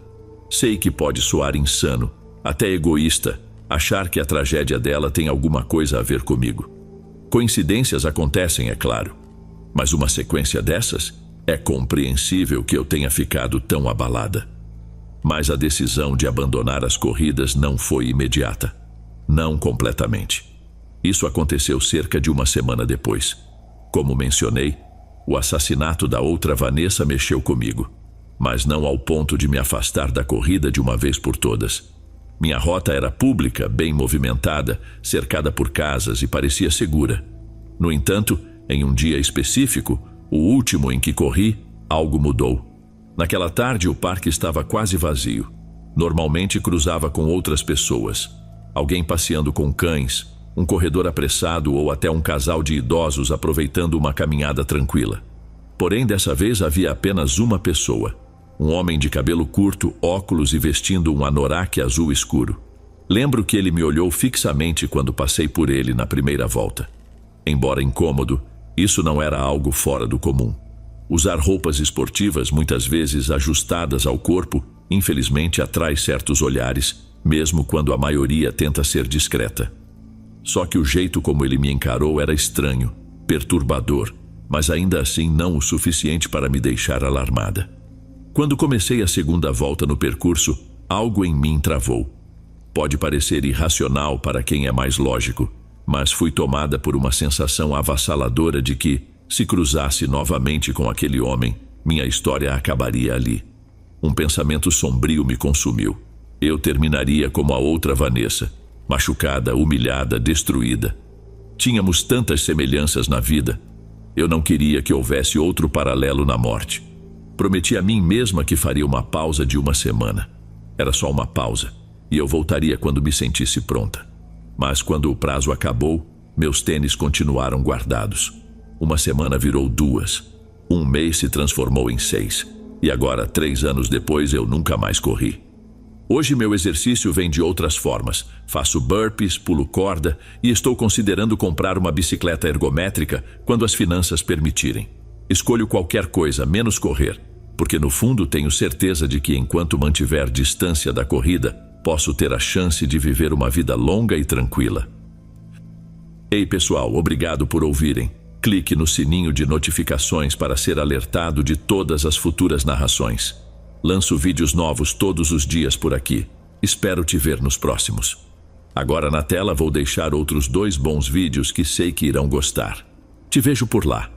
Sei que pode soar insano, até egoísta, achar que a tragédia dela tem alguma coisa a ver comigo. Coincidências acontecem, é claro. Mas uma sequência dessas, é compreensível que eu tenha ficado tão abalada. Mas a decisão de abandonar as corridas não foi imediata. Não completamente. Isso aconteceu cerca de uma semana depois. Como mencionei, o assassinato da outra Vanessa mexeu comigo, mas não ao ponto de me afastar da corrida de uma vez por todas. Minha rota era pública, bem movimentada, cercada por casas e parecia segura. No entanto, em um dia específico, o último em que corri, algo mudou. Naquela tarde, o parque estava quase vazio. Normalmente cruzava com outras pessoas. Alguém passeando com cães, um corredor apressado ou até um casal de idosos aproveitando uma caminhada tranquila. Porém, dessa vez havia apenas uma pessoa. Um homem de cabelo curto, óculos e vestindo um anorak azul escuro. Lembro que ele me olhou fixamente quando passei por ele na primeira volta. Embora incômodo, isso não era algo fora do comum. Usar roupas esportivas, muitas vezes ajustadas ao corpo, infelizmente atrai certos olhares, mesmo quando a maioria tenta ser discreta. Só que o jeito como ele me encarou era estranho, perturbador, mas ainda assim não o suficiente para me deixar alarmada. Quando comecei a segunda volta no percurso, algo em mim travou. Pode parecer irracional para quem é mais lógico, mas fui tomada por uma sensação avassaladora de que, se cruzasse novamente com aquele homem, minha história acabaria ali. Um pensamento sombrio me consumiu. Eu terminaria como a outra Vanessa, machucada, humilhada, destruída. Tínhamos tantas semelhanças na vida. Eu não queria que houvesse outro paralelo na morte. Prometi a mim mesma que faria uma pausa de uma semana. Era só uma pausa, e eu voltaria quando me sentisse pronta. Mas quando o prazo acabou, meus tênis continuaram guardados. Uma semana virou 2. Um mês se transformou em 6. E agora, 3 anos depois, eu nunca mais corri. Hoje meu exercício vem de outras formas. Faço burpees, pulo corda e estou considerando comprar uma bicicleta ergométrica quando as finanças permitirem. Escolho qualquer coisa, menos correr, porque no fundo tenho certeza de que enquanto mantiver distância da corrida, posso ter a chance de viver uma vida longa e tranquila. Ei pessoal, obrigado por ouvirem. Clique no sininho de notificações para ser alertado de todas as futuras narrações. Lanço vídeos novos todos os dias por aqui. Espero te ver nos próximos. Agora na tela vou deixar outros 2 bons vídeos que sei que irão gostar. Te vejo por lá.